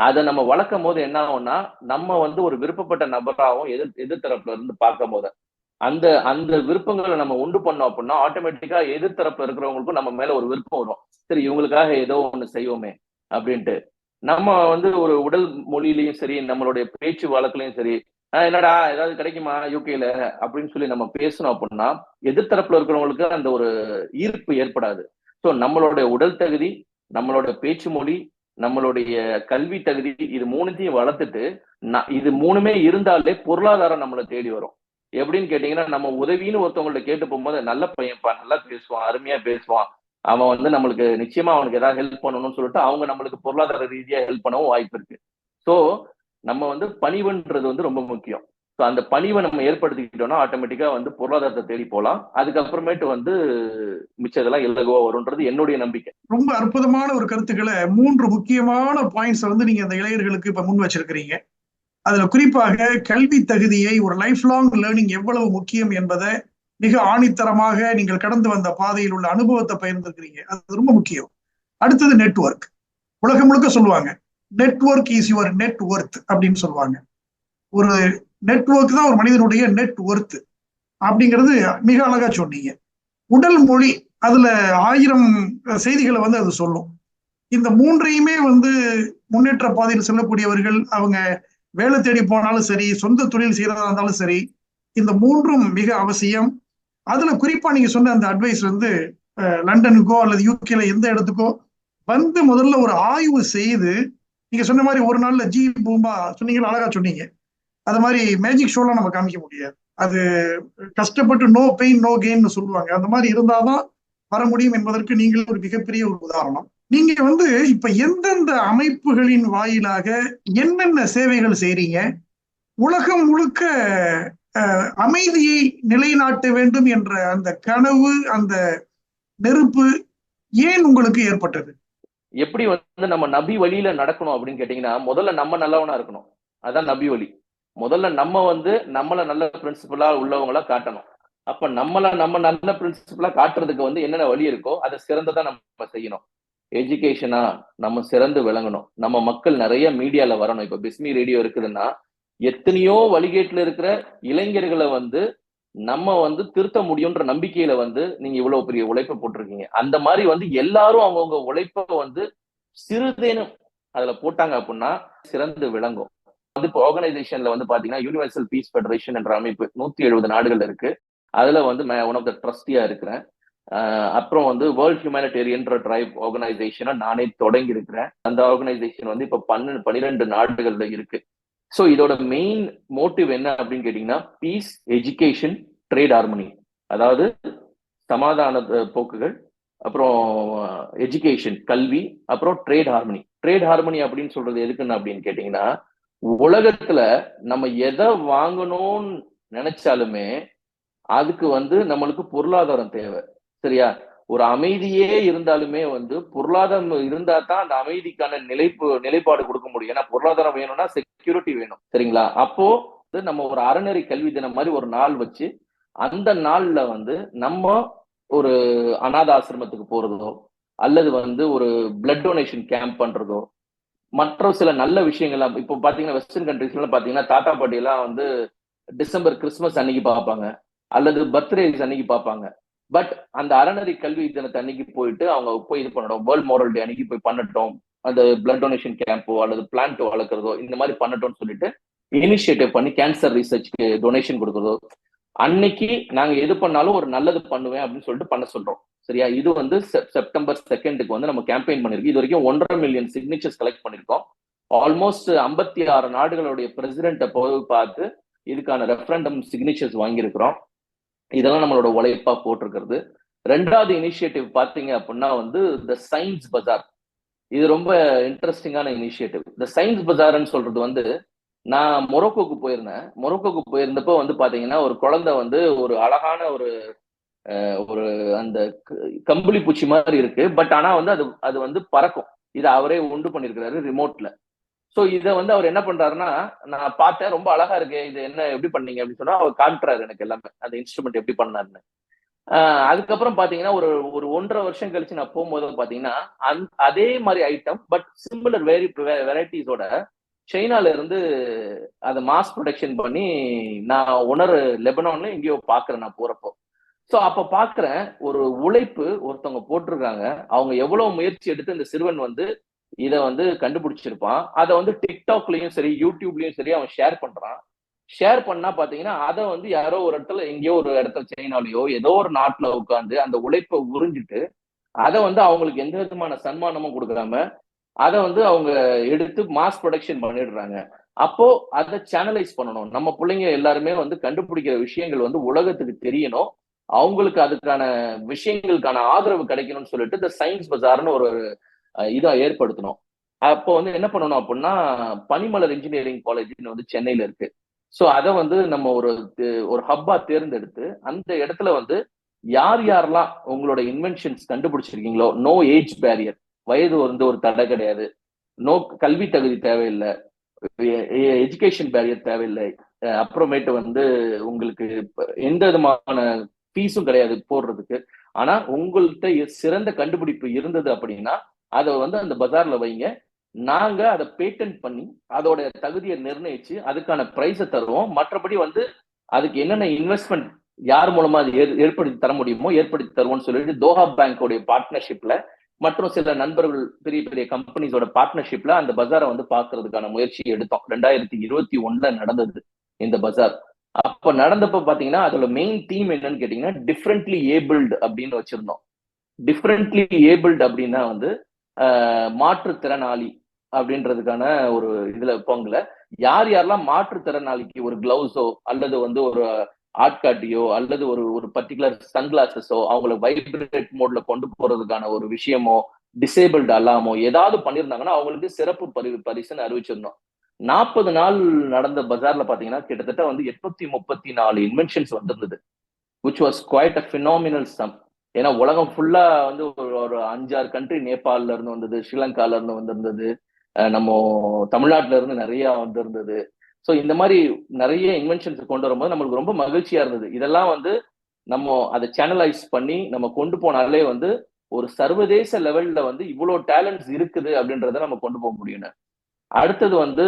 அதை நம்ம வளர்க்கும் போது என்ன ஆகும்னா, நம்ம வந்து ஒரு விருப்பப்பட்ட நபராகவும் எதிர்த்தரப்புல இருந்து பார்க்கும் போது அந்த அந்த விருப்பங்களை நம்ம உண்டு பண்ணோம் அப்படின்னா ஆட்டோமேட்டிக்கா எதிர்த்தரப்புல இருக்கிறவங்களுக்கும் நம்ம மேல ஒரு விருப்பம் வரும். சரி, இவங்களுக்காக ஏதோ ஒண்ணு செய்வோமே அப்படின்ட்டு. நம்ம வந்து ஒரு உடல் மொழியிலையும் சரி, நம்மளுடைய பேச்சு வழக்குலையும் சரி, என்னடா ஏதாவது கிடைக்குமா யூகேல அப்படின்னு சொல்லி நம்ம பேசணும் அப்படின்னா எதிர்த்தரப்புல இருக்கிறவங்களுக்கு அந்த ஒரு ஈர்ப்பு ஏற்படாது. ஸோ நம்மளுடைய உடல் தகுதி, நம்மளோட பேச்சு மொழி, நம்மளுடைய கல்வி தகுதி, இது மூணுத்தையும் வளர்த்துட்டு இது மூணுமே இருந்தாலே பொருளாதாரம் நம்மளை தேடி வரும். எப்படின்னு கேட்டீங்கன்னா, நம்ம உதவின்னு ஒருத்தவங்கள்ட்ட கேட்டு போகும்போது நல்ல பையன்ப்பா, நல்லா பேசுவான், அருமையா பேசுவான், அவன் வந்து நம்மளுக்கு நிச்சயமா அவனுக்கு ஏதாவது ஹெல்ப் பண்ணணும்னு சொல்லிட்டு அவங்க நம்மளுக்கு பொருளாதார ரீதியா ஹெல்ப் பண்ணவும் வாய்ப்பு இருக்கு. ஸோ நம்ம வந்து பணிவுன்றது வந்து ரொம்ப முக்கியம். ஸோ அந்த பணிவை நம்ம ஏற்படுத்திக்கிட்டோம்னா ஆட்டோமேட்டிக்கா வந்து பொருளாதாரத்தை தேடி போகலாம். அதுக்கப்புறமேட்டு வந்து மிச்சதெல்லாம் இலகுவா வரும்ன்றது என்னுடைய நம்பிக்கை. ரொம்ப அற்புதமான ஒரு கருத்துக்களை 3 முக்கியமான பாயிண்ட்ஸ் வந்து நீங்க அந்த இளைஞர்களுக்கு இப்ப முன் வச்சிருக்கிறீங்க. அதுல குறிப்பாக கல்வி தகுதியை, ஒரு லைஃப் லாங் லேர்னிங் எவ்வளவு முக்கியம் என்பதை மிக ஆணித்தரமாக நீங்கள் கடந்து வந்த பாதையில் உள்ள அனுபவத்தை பகிர்ந்திருக்கிறீங்க. அது ரொம்ப முக்கியம். அடுத்தது நெட்வொர்க். உலகம் முழுக்க சொல்லுவாங்க network is your net worth அப்படின்னு சொல்லுவாங்க. ஒரு நெட்வொர்க் தான் ஒரு மனிதனுடைய நெட் ஒர்த் அப்படிங்கிறது மிக அழகா சொன்னீங்க. உடல் மொழி, அதுல 1000 செய்திகளை வந்து அது சொல்லும். இந்த 3ஐயுமே வந்து முன்னேற்ற பாதையில் செல்லக்கூடியவர்கள், அவங்க வேலை தேடி போனாலும் சரி, சொந்த தொழில் செய்யறதா இருந்தாலும் சரி, இந்த 3ம் மிக அவசியம். அதுல குறிப்பா நீங்க சொன்ன அந்த அட்வைஸ் வந்து லண்டனுக்கோ அல்லது யூகேல எந்த இடத்துக்கோ வந்து முதல்ல ஒரு ஆய்வு செய்து, நீங்க சொன்ன மாதிரி ஒரு நாள்ல ஜி பூம்பா சொன்னீங்க, அழகா சொன்னீங்க. அது மாதிரி மேஜிக் ஷோலாம் நம்ம காமிக்க முடியாது. அது கஷ்டப்பட்டு நோ பெயின் நோ கெயின் சொல்லுவாங்க. அந்த மாதிரி இருந்தாதான் வர முடியும் என்பதற்கு நீங்கள் ஒரு மிகப்பெரிய ஒரு உதாரணம். நீங்க வந்து இப்ப எந்தெந்த அமைப்புகளின் வாயிலாக என்னென்ன சேவைகள் செய்றீங்க? உலகம் முழுக்க அமைதியை நிலைநாட்ட வேண்டும் என்ற அந்த கனவு, அந்த நெருப்பு ஏன் உங்களுக்கு ஏற்பட்டது? எப்படி வந்து நம்ம நபி வழியில நடக்கணும் அப்படின்னு கேட்டீங்கன்னா, முதல்ல நம்ம நல்லவனா இருக்கணும். அதான் நபி வழி. முதல்ல நம்ம வந்து நம்மள நல்ல பிரின்சிபலா உள்ளவங்களா காட்டணும். அப்ப நம்ம நல்ல பிரின்சிபலா காட்டுறதுக்கு வந்து என்னென்ன வழி இருக்கோ அதை சிறந்ததா நம்ம செய்யணும். எஜுகேஷனா நம்ம சிறந்து விளங்கணும். நம்ம மக்கள் நிறைய மீடியால வரணும். இப்ப பிஸ்மி ரேடியோ இருக்குதுன்னா எத்தனையோ வழிகேட்டுல இருக்கிற இளைஞர்களை வந்து நம்ம வந்து திருத்த முடியும்ன்ற நம்பிக்கையில வந்து நீங்க இவ்வளவு பெரிய உழைப்பை போட்டிருக்கீங்க. அந்த மாதிரி வந்து எல்லாரும் அவங்கவுங்க உழைப்ப வந்து சிறிதேனும் அதுல போட்டாங்க அப்படின்னா சிறந்து விளங்கும். வந்து இப்போ ஆர்கனைசேஷன்ல வந்து பாத்தீங்கன்னா யூனிவர்சல் பீஸ் ஃபெடரேஷன் என்ற அமைப்பு 170 நாடுகள் இருக்கு. அதுல வந்து ஒன் ஆஃப் த ட்ரஸ்டியா இருக்கிறேன். அப்புறம் வந்து வேர்ல்ட் ஹியூமனிடேரியன் ட்ரைப் ஆர்கனைசேஷனை நானே தொடங்கி இருக்கிறேன். அந்த ஆர்கனைசேஷன் வந்து இப்ப 12 நாடுகள்ல இருக்கு. ஸோ இதோட மெயின் மோட்டிவ் என்ன அப்படின்னு கேட்டீங்கன்னா, பீஸ், எஜுகேஷன், ட்ரேட் ஹார்மனி. அதாவது சமாதான போக்குகள், அப்புறம் எஜுகேஷன் கல்வி, அப்புறம் ட்ரேட் ஹார்மனி. ட்ரேட் ஹார்மனி அப்படின்னு சொல்றது எதுக்குன்னு அப்படின்னு கேட்டீங்கன்னா, உலகத்துல நம்ம எதை வாங்கணும்னு நினைச்சாலுமே அதுக்கு வந்து நம்மளுக்கு பொருளாதாரம் தேவை. சரியா? ஒரு அமைதியே இருந்தாலுமே வந்து பொருளாதாரம் இருந்தா தான் அந்த அமைதிக்கான நிலைப்பாடு கொடுக்க முடியும். ஏன்னா பொருளாதாரம் வேணும்னா செக்யூரிட்டி வேணும். சரிங்களா? அப்போ நம்ம ஒரு அறநெறி கல்வி தினம் மாதிரி ஒரு நாள் வச்சு அந்த நாள்ல வந்து நம்ம ஒரு அநாத ஆசிரமத்துக்கு போறதோ அல்லது வந்து ஒரு பிளட் டொனேஷன் கேம்ப் பண்றதோ மற்ற சில நல்ல விஷயங்கள். இப்போ பாத்தீங்கன்னா வெஸ்டர்ன் கண்ட்ரீஸ்ல பாத்தீங்கன்னா தாத்தா பாட்டி எல்லாம் வந்து டிசம்பர் கிறிஸ்துமஸ் அன்னைக்கு பார்ப்பாங்க அல்லது பர்த்டேஸ் அன்னைக்கு பார்ப்பாங்க. பட் அந்த அறநெறி கல்வி தினத்தை அன்னைக்கு போயிட்டு அவங்க போய் இது பண்ணட்டும், வேர்ல்ட் மோரல் டே அன்னைக்கு போய் பண்ணட்டும், அந்த பிளட் டொனேஷன் கேம்போ அல்லது பிளான்ட் வளர்க்குறதோ இந்த மாதிரி பண்ணட்டும்னு சொல்லிட்டு இனிஷியேட்டிவ் பண்ணி கேன்சர் ரிசர்ச்க்கு டொனேஷன் கொடுக்குறதோ, அன்னைக்கு நாங்க எது பண்ணாலும் ஒரு நல்லது பண்ணுவேன் அப்படின்னு சொல்லிட்டு பண்ண சொல்றோம். சரியா? இது வந்து செப்டம்பர் 2 வந்து நம்ம கேம்பெயின் பண்ணிருக்கோம். இது வரைக்கும் 1.5 மில்லியன் சிக்னேச்சர்ஸ் கலெக்ட் பண்ணிருக்கோம். ஆல்மோஸ்ட் 56 நாடுகளுடைய பிரசிடென்ட்டை போய் பார்த்து இதுக்கான ரெஃபரண்டம் சிக்னேச்சர்ஸ் வாங்கியிருக்கிறோம். இதெல்லாம் நம்மளோட உழைப்பா போட்டிருக்கிறது. 2வது இனிஷியேட்டிவ் பாத்தீங்க அப்படின்னா வந்து த சயின்ஸ் பஜார். இது ரொம்ப இன்ட்ரெஸ்டிங்கான இனிஷியேட்டிவ். த சயின்ஸ் பஜார்ன்னு சொல்றது வந்து நான் மொரோக்கோக்கு போயிருந்தேன். மொரோக்கோக்கு போயிருந்தப்போ வந்து பாத்தீங்கன்னா ஒரு குழந்தை வந்து ஒரு அழகான ஒரு அந்த கம்பளி பூச்சி மாதிரி இருக்கு. பட் ஆனா வந்து அது வந்து பறக்கும். இதை அவரே உண்டு பண்ணிருக்கிறாரு ரிமோட்ல. சோ இதை வந்து அவர் என்ன பண்றாருன்னா, நான் பார்த்தேன் ரொம்ப அழகா இருக்கு, இது என்ன எப்படி பண்ணீங்க அப்படின்னு சொன்னா அவர் காட்டுறாரு எனக்கு எல்லாமே அந்த இன்ஸ்ட்ருமெண்ட் எப்படி பண்ணாருன்னு. அதுக்கப்புறம் பாத்தீங்கன்னா ஒரு ஒரு 1.5 வருஷம் கழிச்சு நான் போகும்போது பாத்தீங்கன்னா அதே மாதிரி ஐட்டம் பட் சிமிலர் வெரைட்டிஸோட சைனால இருந்து அதை மாஸ் ப்ரொடக்ஷன் பண்ணி நான் லெபனான்ல எங்கேயோ பாக்குறேன் நான் போறப்போ. சோ அப்ப பாக்குறேன் ஒரு உழைப்பு ஒருத்தவங்க போட்டிருக்காங்க. அவங்க எவ்வளவு முயற்சி எடுத்து இந்த சிறுவன் வந்து இதை வந்து கண்டுபிடிச்சிருப்பான். அதை வந்து டிக்டாக்லயும் சரி யூடியூப்லயும் சரி அவன் ஷேர் பண்றான். ஷேர் பண்ணா பாத்தீங்கன்னா அதை வந்து யாரோ ஒரு இடத்துல எங்கேயோ ஒரு இடத்துல சைனாலேயோ ஏதோ ஒரு நாட்டுல உட்காந்து அந்த உழைப்பை உறிஞ்சிட்டு அதை வந்து அவங்களுக்கு எந்த விதமான சன்மானமும் கொடுக்காம அதை வந்து அவங்க எடுத்து மாஸ் ப்ரொடக்ஷன் பண்ணிடுறாங்க. அப்போ அதை சேனலைஸ் பண்ணணும். நம்ம பிள்ளைங்க எல்லாருமே வந்து கண்டுபிடிக்கிற விஷயங்கள் வந்து உலகத்துக்கு தெரியணும். அவங்களுக்கு அதுக்கான விஷயங்களுக்கான ஆதரவு கிடைக்கணும்னு சொல்லிட்டு இந்த சயின்ஸ் பஜார்னு ஒரு இதா ஏற்படுத்தணும். அப்போ வந்து என்ன பண்ணணும் அப்படின்னா பனிமலர் இன்ஜினியரிங் காலேஜ்னு வந்து சென்னையில இருக்கு. சோ அதை வந்து நம்ம ஒரு ஹப்பா தேர்ந்தெடுத்து அந்த இடத்துல வந்து யார் யாரெல்லாம் உங்களோட இன்வென்ஷன்ஸ் கண்டுபிடிச்சிருக்கீங்களோ, நோ ஏஜ் பேரியர், வயது வந்து ஒரு தடை கிடையாது, நோ கல்வி தகுதி தேவையில்லை, எஜுகேஷன் பேரியர் தேவையில்லை, அப்புறமேட்டு வந்து உங்களுக்கு எந்த விதமான ஃபீஸும் கிடையாது போடுறதுக்கு. ஆனா உங்கள்கிட்ட சிறந்த கண்டுபிடிப்பு இருந்தது அப்படின்னா அதை வந்து அந்த பஜார்ல வைங்க. நாங்க அதை பேட்டன்ட் பண்ணி அதோட தகுதியை நிர்ணயிச்சு அதுக்கான பிரைஸை தருவோம். மற்றபடி வந்து அதுக்கு என்னென்ன இன்வெஸ்ட்மெண்ட் யார் மூலமா அது ஏற்படுத்தி தர முடியுமோ ஏற்படுத்தி தருவோம்னு சொல்லிட்டு தோஹா பேங்கோடைய பார்ட்னர்ஷிப்ல மற்றும் சில நண்பர்கள் பெரிய பெரிய கம்பெனிஸோட பார்ட்னர்ஷிப்ல அந்த பஜாரை வந்து பாக்குறதுக்கான முயற்சி எடுத்தோம். 2021 நடந்தது இந்த பஜார். அப்ப நடந்தப்ப பாத்தீங்கன்னா அதோட மெயின் தீம் என்னன்னு கேட்டீங்கன்னா டிஃப்ரெண்ட்லி ஏபிள்டு அப்படின்னு வச்சிருந்தோம். டிஃப்ரெண்ட்லி ஏபிள்டு அப்படின்னா வந்து மாற்றுத்திறனாளி அப்படின்றதுக்கான ஒரு இதுல பங்குல யார் யாரெல்லாம் மாற்றுத்திறனாளிக்கு ஒரு கிளவுஸோ அல்லது வந்து ஒரு ஆட்காட்டியோ அல்லது ஒரு ஒரு பர்டிகுலர் சன்கிளாசஸோ அவங்களை வைப்ரேட் மோட்ல கொண்டு போறதுக்கான ஒரு விஷயமோ டிசேபிள்டு அல்லாமோ ஏதாவது பண்ணியிருந்தாங்கன்னா அவங்களுக்கு சிறப்பு பரிசுன்னு அறிவிச்சிருந்தோம். 40 நாள் நடந்த பஜார்ல பாத்தீங்கன்னா கிட்டத்தட்ட வந்து 834 இன்வென்ஷன்ஸ் வந்திருந்தது, which was quite a phenomenal sum. ஏன்னா உலகம் ஃபுல்லா வந்து ஒரு 5-6 கண்ட்ரி, நேபாள்ல இருந்து வந்தது, ஸ்ரீலங்கால இருந்து வந்திருந்தது, நம்ம தமிழ்நாட்டுல இருந்து நிறைய வந்திருந்தது. ஸோ இந்த மாதிரி நிறைய இன்வென்ஷன்ஸ் கொண்டு வரும்போது நம்மளுக்கு ரொம்ப மகிழ்ச்சியா இருந்தது. இதெல்லாம் வந்து நம்ம அதை சேனலைஸ் பண்ணி நம்ம கொண்டு போனாலே வந்து ஒரு சர்வதேச லெவல்ல வந்து இவ்வளவு டேலண்ட்ஸ் இருக்குது அப்படின்றத நம்ம கொண்டு போக முடியும். அடுத்தது வந்து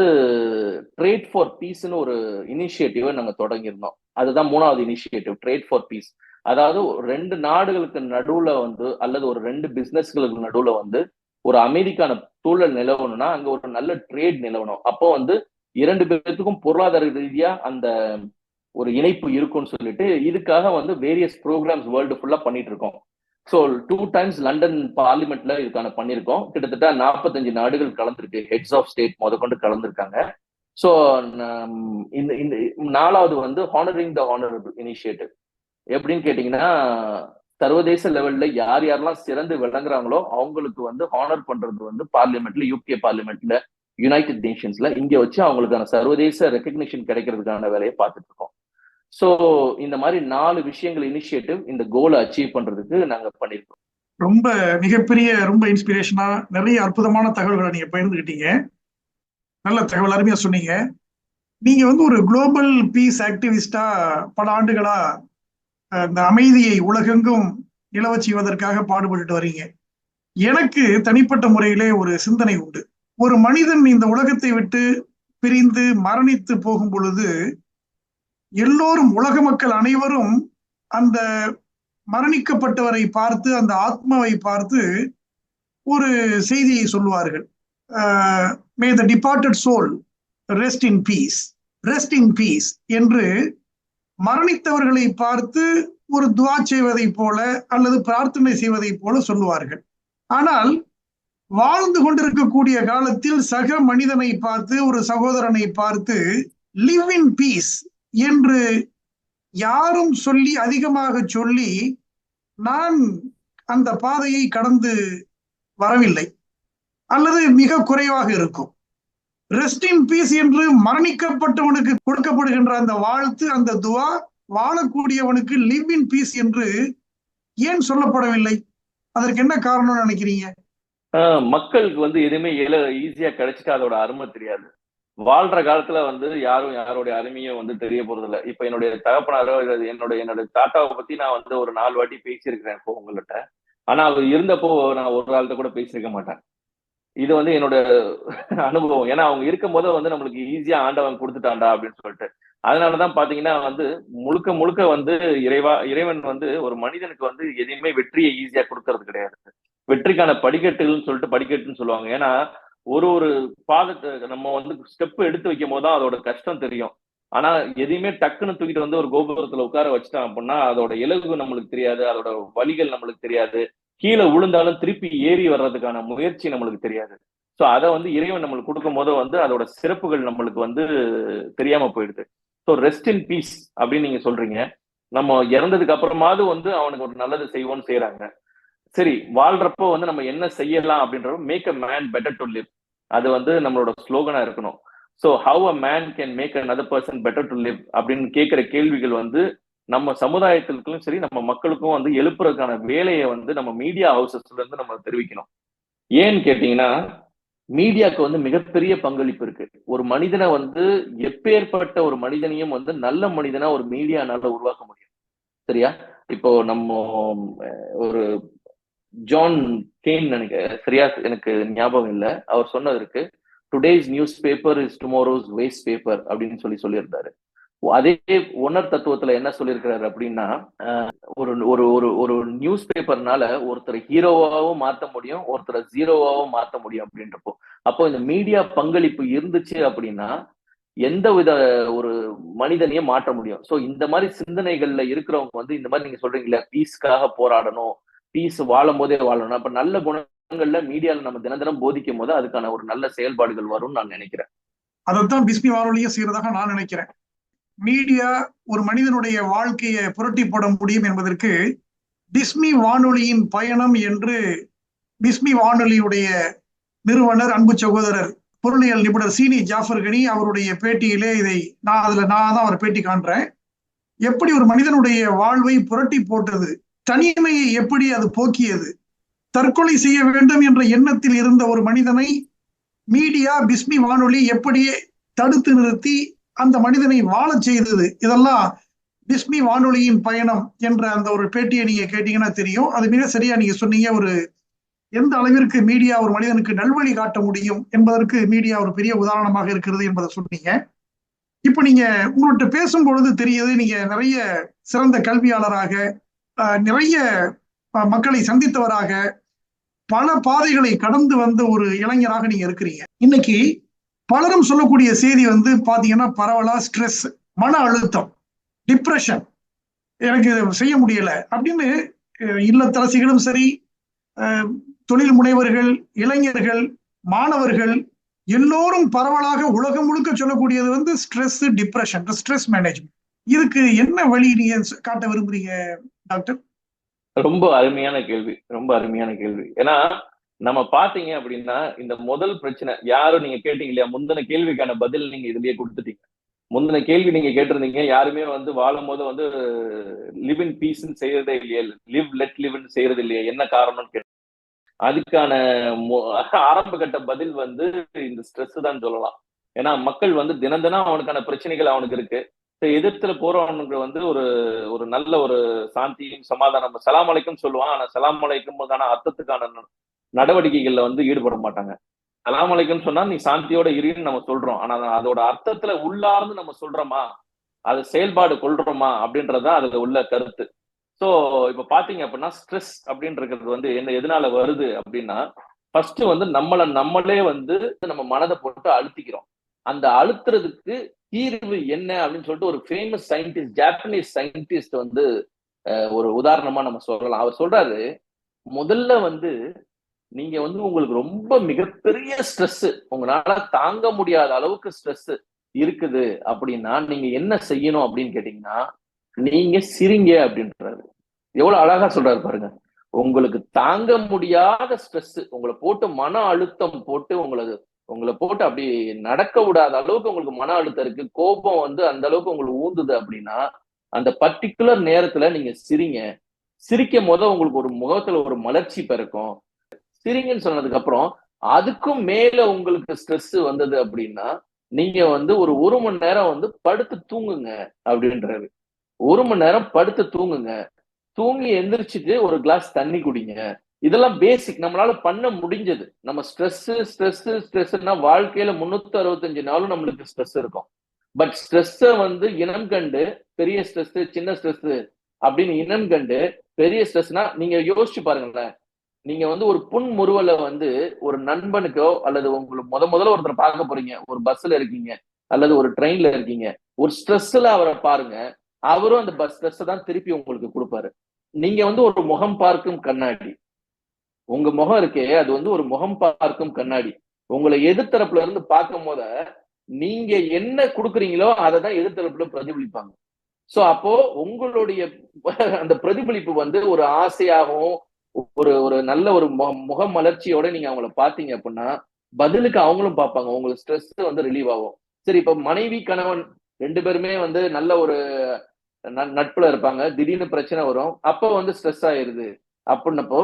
ட்ரேட் ஃபார் பீஸ்ன்னு ஒரு இனிஷியேட்டிவை நாங்க தொடங்கியிருந்தோம். அதுதான் 3வது இனிஷியேட்டிவ், ட்ரேட் ஃபார் பீஸ். அதாவது 2 நாடுகளுக்கு நடுவுல வந்து அல்லது ஒரு 2 பிசினஸ்களுக்கு நடுவுல வந்து ஒரு அமைதிக்கான சூழல் நிலவணும்னா அங்க ஒரு நல்ல ட்ரேட் நிலவணும். அப்போ வந்து 2 பேர்த்துக்கும் பொருளாதார ரீதியா அந்த ஒரு இணைப்பு இருக்கும்னு சொல்லிட்டு இதுக்காக வந்து வேரியஸ் ப்ரோக்ராம்ஸ் வேர்ல்டு ஃபுல்லா பண்ணிட்டு இருக்கோம். ஸோ 2 டைம்ஸ் லண்டன் பார்லிமெண்ட்ல இதுக்கான பண்ணியிருக்கோம். கிட்டத்தட்ட 45 நாடுகள் கலந்துருக்கு, ஹெட்ஸ் ஆஃப் ஸ்டேட் முதற்கொண்டு கலந்துருக்காங்க. ஸோ இந்த இந்த 4வது வந்து ஹானரிங் த ஹானரபிள் இனிஷியேட்டிவ். எப்படின்னு கேட்டீங்கன்னா சர்வதேச லெவல்ல யார் யாரெல்லாம் சிறந்து விளங்குறாங்களோ அவங்களுக்கு வந்து ஹானர் பண்றது வந்து பார்லிமெண்ட்ல, யூகே பார்லிமெண்ட்ல, யுனைடெட் நேஷன்ஸ்ல இங்க வச்சு அவங்களுக்கான சர்வதேச ரெகக்னிஷன் கிடைக்கிறதுக்கான வேலையை பார்த்துட்டு இருக்கோம். ஸோ இந்த மாதிரி 4 விஷயங்கள் இனிஷியேட்டிவ் இந்த கோலை அச்சீவ் பண்றதுக்கு நாங்க பண்ணிருக்கோம். ரொம்ப மிகப்பெரிய, ரொம்ப இன்ஸ்பிரேஷனா நிறைய அற்புதமான தகவல்களை நீங்க பகிர்ந்துக்கிட்டீங்க. நல்ல தகவல், அருமையா சொன்னீங்க. நீங்க வந்து ஒரு குளோபல் பீஸ் ஆக்டிவிஸ்டா பல ஆண்டுகளா இந்த அமைதியை உலகெங்கும் நிலவச் செய்வதற்காக பாடுபட்டு வரீங்க. எனக்கு தனிப்பட்ட முறையிலே ஒரு சிந்தனை உண்டு. ஒரு மனிதன் இந்த உலகத்தை விட்டு பிரிந்து மரணித்து போகும் பொழுது எல்லோரும், உலக மக்கள் அனைவரும் அந்த மரணிக்கப்பட்டவரை பார்த்து, அந்த ஆத்மாவை பார்த்து ஒரு செய்தியை சொல்லுவார்கள். May the departed soul rest in peace, rest in peace என்று மரணித்தவர்களை பார்த்து ஒரு துவா செய்வதை போல அல்லது பிரார்த்தனை செய்வதை போல சொல்லுவார்கள். ஆனால் வாழ்ந்து கொண்டிருக்கக்கூடிய காலத்தில் சக மனிதனை பார்த்து, ஒரு சகோதரனை பார்த்து லிவ் இன் பீஸ் என்று யாரும் சொல்லி, அதிகமாக சொல்லி நான் அந்த பாதையை கடந்து வரவில்லை, அல்லது மிக குறைவாக இருக்கும். ரெஸ்ட் இன் பீஸ் என்று மரணிக்கப்பட்டவனுக்கு கொடுக்கப்படுகின்ற அந்த வாழ்த்து, அந்த துவா, வாழக்கூடியவனுக்கு லிவ் இன் பீஸ் என்று ஏன் சொல்லப்படவில்லை? அதற்கு என்ன காரணம்னு நினைக்கிறீங்க? மக்களுக்கு வந்து எதுவுமே ஈஸியா கிடைச்சிட்டு அதோட அருமை தெரியாது. வாழ்ற காலத்துல வந்து யாரும் யாரோடைய அருமையும் வந்து தெரிய போறது இல்லை. இப்ப என்னுடைய தகப்பனாரோ என்னோட தாத்தாவை பத்தி நான் வந்து ஒரு 4 வாட்டி பேசியிருக்கிறேன் இப்போ உங்கள்கிட்ட. ஆனா அவர் இருந்தப்போ நான் ஒரு ஆள்கிட்ட கூட பேசியிருக்க மாட்டேன். இது வந்து என்னோட அனுபவம். ஏன்னா அவங்க இருக்கும் போது வந்து நம்மளுக்கு ஈஸியா ஆண்டவன் கொடுத்துட்டான்டா அப்படின்னு சொல்லிட்டு. அதனாலதான் பாத்தீங்கன்னா வந்து முழுக்க முழுக்க வந்து இறைவன் வந்து ஒரு மனிதனுக்கு வந்து எதையுமே வெற்றியை ஈஸியா கொடுக்கறது கிடையாது. வெற்றிக்கான படிக்கட்டுகள்னு சொல்லிட்டு படிக்கட்டுன்னு சொல்லுவாங்க. ஏன்னா ஒரு பாதத்தை நம்ம வந்து ஸ்டெப் எடுத்து வைக்கும் போதுதான் அதோட கஷ்டம் தெரியும். ஆனா எதையுமே டக்குன்னு தூக்கிட்டு வந்து ஒரு கோபுரத்துல உட்கார வச்சுட்டான் அப்படின்னா அதோட இலகு நம்மளுக்கு தெரியாது, அதோட வலிகள் நம்மளுக்கு தெரியாது. கீழே விழுந்தாலும் திருப்பி ஏறி வர்றதுக்கான முயற்சி நம்மளுக்கு தெரியாது. ஸோ அதை வந்து இறைவன் நம்மளுக்கு கொடுக்கும் போது வந்து அதோட சிறப்புகள் நம்மளுக்கு வந்து தெரியாம போயிடுது. ஸோ ரெஸ்ட் இன் பீஸ் அப்படின்னு நீங்க சொல்றீங்க. நம்ம இறந்ததுக்கு அப்புறமாவது வந்து அவனுக்கு ஒரு நல்லது செய்வோம்னு செய்யறாங்க. சரி, வாழ்றப்போ வந்து நம்ம என்ன செய்யலாம் அப்படின்றப்ப make a man better to live, அது வந்து நம்மளோட ஸ்லோகனா இருக்கணும். So how a man can make another person better to live அப்படின்னு கேட்கிற கேள்விகள் வந்து நம்ம சமுதாயத்திற்கும் சரி நம்ம மக்களுக்கும் வந்து எழுப்புறதுக்கான வேலையை வந்து நம்ம மீடியா ஹவுசஸ்ல இருந்து நம்ம தெரிவிக்கணும். ஏன்னு கேட்டீங்கன்னா மீடியாவுக்கு வந்து மிகப்பெரிய பங்களிப்பு இருக்கு. ஒரு மனிதனை வந்து எப்பேற்பட்ட ஒரு மனிதனையும் வந்து நல்ல மனிதனா ஒரு மீடியானால உருவாக்க முடியும். சரியா? இப்போ நம்ம ஒரு ஜான் கேன் சரியா எனக்கு ஞாபகம் இல்லை, அவர் சொன்னது இருக்கு, today's news paper is tomorrow's waste paper அப்படின்னு சொல்லியிருந்தாரு. அதே ஒன்னர் தத்துவத்துல என்ன சொல்லியிருக்கிறாரு அப்படின்னா ஒரு ஒரு ஒரு ஒரு நியூஸ் பேப்பர்னால ஒருத்தரை ஹீரோவாவும் மாத்த முடியும், ஒருத்தரை ஜீரோவாவும் மாத்த முடியும் அப்படின்றப்போ அப்போ இந்த மீடியா பங்களிப்பு இருந்துச்சு அப்படின்னா எந்த வித ஒரு மனிதனையும் மாற்ற முடியும். சோ இந்த மாதிரி சிந்தனைகள்ல இருக்கிறவங்க வந்து இந்த மாதிரி நீங்க சொல்றீங்களா, பீஸ்க்காக போராடணும், பீஸ் வாழும் போதே வாழணும். அப்ப நல்ல குணங்கள்ல மீடியால நம்ம தினம் தினம் போதிக்கும் போது அதுக்கான ஒரு நல்ல செயல்பாடுகள் வரும்னு நான் நினைக்கிறேன். அதைத்தான் பிஸ்மி வானொலியும் செய்யறதாக நான் நினைக்கிறேன். மீடியா ஒரு மனிதனுடைய வாழ்க்கையை புரட்டி போட முடியும் என்பதற்கு பிஸ்மி வானொலியின் பயணம் என்று பிஸ்மி வானொலியுடைய நிறுவனர் அன்பு சகோதரர் பொருளியல் நிபுணர் சீனி ஜாஃபர் கனி அவருடைய பேட்டியிலே இதை நான் தான் அவர் பேட்டி காண்றேன். எப்படி ஒரு மனிதனுடைய வாழ்வை புரட்டி போட்டது, தனிமையை எப்படி அது போக்கியது, தற்கொலை செய்ய வேண்டும் என்ற எண்ணத்தில் இருந்த ஒரு மனிதனை மீடியா பிஸ்மி வானொலி எப்படி தடுத்து நிறுத்தி அந்த மனிதனை வாழ செய்தது, இதெல்லாம் பிஸ்மி வானொலியின் பயணம் என்ற அந்த ஒரு பேட்டியை நீங்க கேட்டீங்கன்னா தெரியும். அது மிக சரியா நீங்க சொன்னீங்க. ஒரு எந்த அளவிற்கு மீடியா ஒரு மனிதனுக்கு நல்வழி காட்ட முடியும் என்பதற்கு மீடியா ஒரு பெரிய உதாரணமாக இருக்கிறது என்பதை சொன்னீங்க. இப்ப நீங்க உங்கள்கிட்ட பேசும்பொழுது தெரியுது, நீங்க நிறைய சிறந்த கல்வியாளராக, நிறைய மக்களை சந்தித்தவராக, பல பாதைகளை கடந்து வந்த ஒரு இளைஞராக நீங்க இருக்கிறீங்க. இன்னைக்கு பலரும் சொல்லக்கூடிய செய்தி வந்து பாத்தீங்கன்னா பரவலா ஸ்ட்ரெஸ், மன அழுத்தம், டிப்ரெஷன், எனக்கு செய்ய முடியல அப்படின்னு இல்லத்தரசிகளும் சரி, தொழில் முனைவர்கள், இளைஞர்கள், மாணவர்கள் எல்லோரும் பரவலாக உலகம் முழுக்க சொல்லக்கூடியது வந்து ஸ்ட்ரெஸ், டிப்ரெஷன், ஸ்ட்ரெஸ் மேனேஜ்மெண்ட். இதுக்கு என்ன வழி நீங்க காட்ட விரும்புறீங்க டாக்டர்? ரொம்ப அருமையான கேள்வி, ரொம்ப அருமையான கேள்வி. ஏன்னா நம்ம பாத்தீங்க அப்படின்னா இந்த முதல் பிரச்சனை யாரும் நீங்க கேட்டீங்க இல்லையா, முந்தின கேள்விக்கான பதில் நீங்க இதுலயே கொடுத்துட்டீங்க. முந்தின கேள்வி நீங்க கேட்டிருந்தீங்க, யாருமே வந்து வாழும் போது வந்து லிவ் இன் பீஸ்ன்னு செய்யறதே இல்லையா, லிவ் லெட் லிவ்னு செய்யறது இல்லையா, என்ன காரணம்னு கேட்டு அதுக்கான ஆரம்ப கட்ட பதில் வந்து இந்த ஸ்ட்ரெஸ் தான் சொல்லலாம். ஏன்னா மக்கள் வந்து தினம் தினம் அவனுக்கான பிரச்சனைகள் அவனுக்கு இருக்கு. எதிர்த்துல போறவனுக்கு வந்து ஒரு ஒரு நல்ல ஒரு சாந்தியும் சமாதானம், சலாம் அலைக்கும் சொல்லுவான். ஆனா சலாம் அலைக்கும்கான அர்த்தத்துக்கான நடவடிக்கைகள்ல வந்து ஈடுபட மாட்டாங்க. சலாம் அலைக்கும் சொன்னா நீ சாந்தியோட இருன்னு நம்ம சொல்றோம். ஆனா அதோட அர்த்தத்துல உள்ளார்ந்து நம்ம சொல்றோமா, அது செயல்பாடு கொள்றோமா அப்படின்றதுதான் அதுல உள்ள கருத்து. சோ இப்ப பாத்தீங்க அப்படின்னா ஸ்ட்ரெஸ் அப்படின்றது வந்து என்ன எதனால வருது அப்படின்னா, ஃபர்ஸ்ட் வந்து நம்மளே வந்து நம்ம மனதை போட்டு அழுத்திக்கிறோம். அந்த அழுத்துறதுக்கு தீர்வு என்ன அப்படின்னு சொல்லிட்டு ஒரு ஃபேமஸ் சயின்டிஸ்ட், ஜாப்பனீஸ் சயின்டிஸ்ட் வந்து ஒரு உதாரணமா நம்ம சொல்லலாம். அவர் சொல்றாரு, முதல்ல வந்து நீங்க வந்து உங்களுக்கு ரொம்ப மிகப்பெரிய ஸ்ட்ரெஸ், உங்களால தாங்க முடியாத அளவுக்கு ஸ்ட்ரெஸ் இருக்குது அப்படின்னா நீங்க என்ன செய்யணும் அப்படின்னு கேட்டீங்கன்னா, நீங்க சிரிங்க அப்படின்றாரு. எவ்வளவு அழகா சொல்றாரு பாருங்க. உங்களுக்கு தாங்க முடியாத ஸ்ட்ரெஸ், உங்களை போட்டு மன அழுத்தம் போட்டு உங்களை போட்டு அப்படி நடக்க விடாத அளவுக்கு உங்களுக்கு மன அழுத்தம் இருக்கு, கோபம் வந்து அந்த அளவுக்கு உங்களுக்கு ஊந்துது அப்படின்னா அந்த பர்டிகுலர் நேரத்துல நீங்க சிரிங்க. சிரிக்கும் போது உங்களுக்கு ஒரு முகத்துல ஒரு மலர்ச்சி பிறக்கும். சிரிங்கன்னு சொன்னதுக்கு அப்புறம் அதுக்கும் மேல உங்களுக்கு ஸ்ட்ரெஸ் வந்தது அப்படின்னா நீங்க வந்து ஒரு மணி நேரம் வந்து படுத்து தூங்குங்க அப்படின்றாரு. 1 மணி நேரம் படுத்து தூங்குங்க. தூங்கி எந்திரிச்சிட்டு ஒரு கிளாஸ் தண்ணி குடிங்க. இதெல்லாம் பேசிக், நம்மளால பண்ண முடிஞ்சது. நம்ம ஸ்ட்ரெஸ்னா வாழ்க்கையில 365 நாளும் நம்மளுக்கு ஸ்ட்ரெஸ் இருக்கும். பட் ஸ்ட்ரெஸ்ஸ வந்து இனம் கண்டு பெரிய ஸ்ட்ரெஸ், சின்ன ஸ்ட்ரெஸ் அப்படின்னு இனம் கண்டு பெரிய ஸ்ட்ரெஸ்னா நீங்க யோசிச்சு பாருங்களேன். நீங்க வந்து ஒரு புன்முறுவலை வந்து ஒரு நண்பனுக்கோ அல்லது உங்களுக்கு முதல்ல ஒருத்தர் பார்க்க போறீங்க, ஒரு பஸ்ல இருக்கீங்க அல்லது ஒரு ட்ரெயின்ல இருக்கீங்க, ஒரு ஸ்ட்ரெஸ்ல அவரை பாருங்க, அவரும் அந்த ஸ்ட்ரெஸ் தான் திருப்பி உங்களுக்கு கொடுப்பாரு. நீங்க வந்து ஒரு முகம் பார்க்கும் கண்ணாடி. உங்க முகம் இருக்கே அது வந்து ஒரு முகம் பார்க்கும் கண்ணாடி. உங்களை எதிர்த்தரப்புல இருந்து பார்க்கும் போத நீங்க என்ன கொடுக்குறீங்களோ அதை தான் எதிர்த்தரப்புல பிரதிபலிப்பாங்க. சோ அப்போ உங்களுடைய அந்த பிரதிபலிப்பு வந்து ஒரு ஆசையாகவும் ஒரு நல்ல ஒரு முக மலர்ச்சியோட நீங்க அவங்கள பாத்தீங்க அப்படின்னா பதிலுக்கு அவங்களும் பார்ப்பாங்க, உங்களுக்கு ஸ்ட்ரெஸ் வந்து ரிலீவ் ஆகும். சரி, இப்ப மனைவி கணவன் 2 பேருமே வந்து நல்ல ஒரு நட்புல இருப்பாங்க, திடீர்னு பிரச்சனை வரும், அப்போ வந்து ஸ்ட்ரெஸ் ஆயிருது அப்படின்னப்போ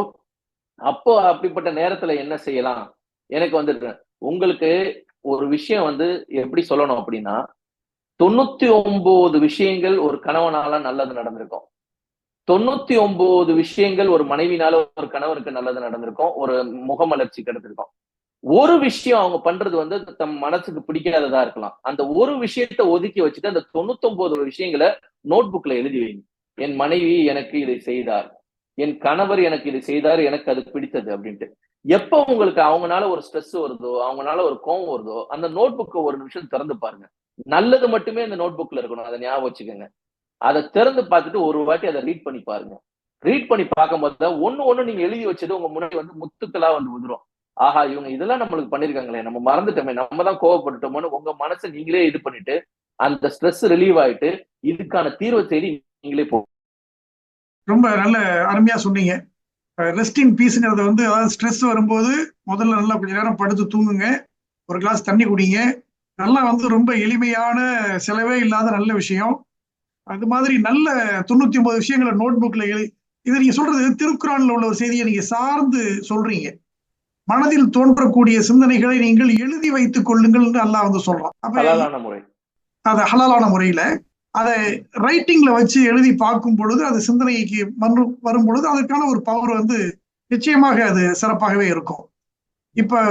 அப்போ அப்படிப்பட்ட நேரத்துல என்ன செய்யலாம்? எனக்கு வந்துட்டு உங்களுக்கு ஒரு விஷயம் வந்து எப்படி சொல்லணும் அப்படின்னா, 99 விஷயங்கள் ஒரு கணவனால நல்லது நடந்திருக்கும், 99 விஷயங்கள் ஒரு மனைவினால ஒரு கணவருக்கு நல்லது நடந்திருக்கும், ஒரு முகமலர்ச்சி கிடைத்திருக்கும். ஒரு விஷயம் அவங்க பண்றது வந்து தம் மனசுக்கு பிடிக்காததா இருக்கலாம். அந்த ஒரு விஷயத்த ஒதுக்கி வச்சுட்டு அந்த 99 விஷயங்களை நோட் புக்ல எழுதி வைங்க. என் மனைவி எனக்கு இதை செய்தார், என் கணவர் எனக்கு இதை செய்தார், எனக்கு அது பிடித்தது அப்படின்ட்டு. எப்ப உங்களுக்கு அவங்கனால ஒரு ஸ்ட்ரெஸ் வருதோ, அவங்கனால ஒரு கோவம் வருதோ, அந்த நோட் புக்கை ஒரு நிமிஷம் திறந்து பாருங்க. நல்லது மட்டுமே அந்த நோட் புக்ல இருக்கணும். அதை ஞாபகம் வச்சுக்கோங்க. அதை திறந்து பார்த்துட்டு ஒரு வாட்டி அதை ரீட் பண்ணி பாருங்க. ரீட் பண்ணி பார்க்கும்போது ஒண்ணு நீங்க எழுதி வச்சது உங்க முன்னாடி வந்து முத்துக்களா வந்து விழுந்துரும். ஆஹா, இவங்க இதெல்லாம் நம்மளுக்கு பண்ணிருக்காங்களே, நம்ம மறந்துட்டோமே, நம்ம தான் கோவப்பட்டுட்டோமோன்னு உங்க மனசை நீங்களே இது பண்ணிட்டு அந்த ஸ்ட்ரெஸ் ரிலீவ் ஆயிட்டு இதுக்கான தீர்வை தேடி நீங்களே போ. ரொம்ப நல்ல அருமையா சொன்னீங்க. ரெஸ்ட் இன் பீஸ்ங்கிறது வந்து, அதாவது ஸ்ட்ரெஸ் வரும்போது முதல்ல நல்லா கொஞ்ச நேரம் படுத்து தூங்குங்க, ஒரு கிளாஸ் தண்ணி குடிங்க. நல்லா வந்து ரொம்ப எளிமையான, செலவே இல்லாத நல்ல விஷயம். அது மாதிரி நல்ல 99 விஷயங்களை நோட் புக்ல இதை நீங்க சொல்றது திருக்குறான்ல உள்ள ஒரு செய்தியை நீங்க சார்ந்து சொல்றீங்க. மனதில் தோன்றக்கூடிய சிந்தனைகளை நீங்கள் எழுதி வைத்துக் கொள்ளுங்கள் என்று அல்லாஹ் வந்து சொல்றான். ஹலாலான முறை, அது ஹலாலான முறையில அதை ரைட்டிங்ல வச்சு எழுதி பார்க்கும் பொழுது, அது சிந்தனைக்கு வரும் பொழுது அதற்கான ஒரு பவர் வந்து நிச்சயமாக அது சிறப்பாகவே இருக்கும். இப்ப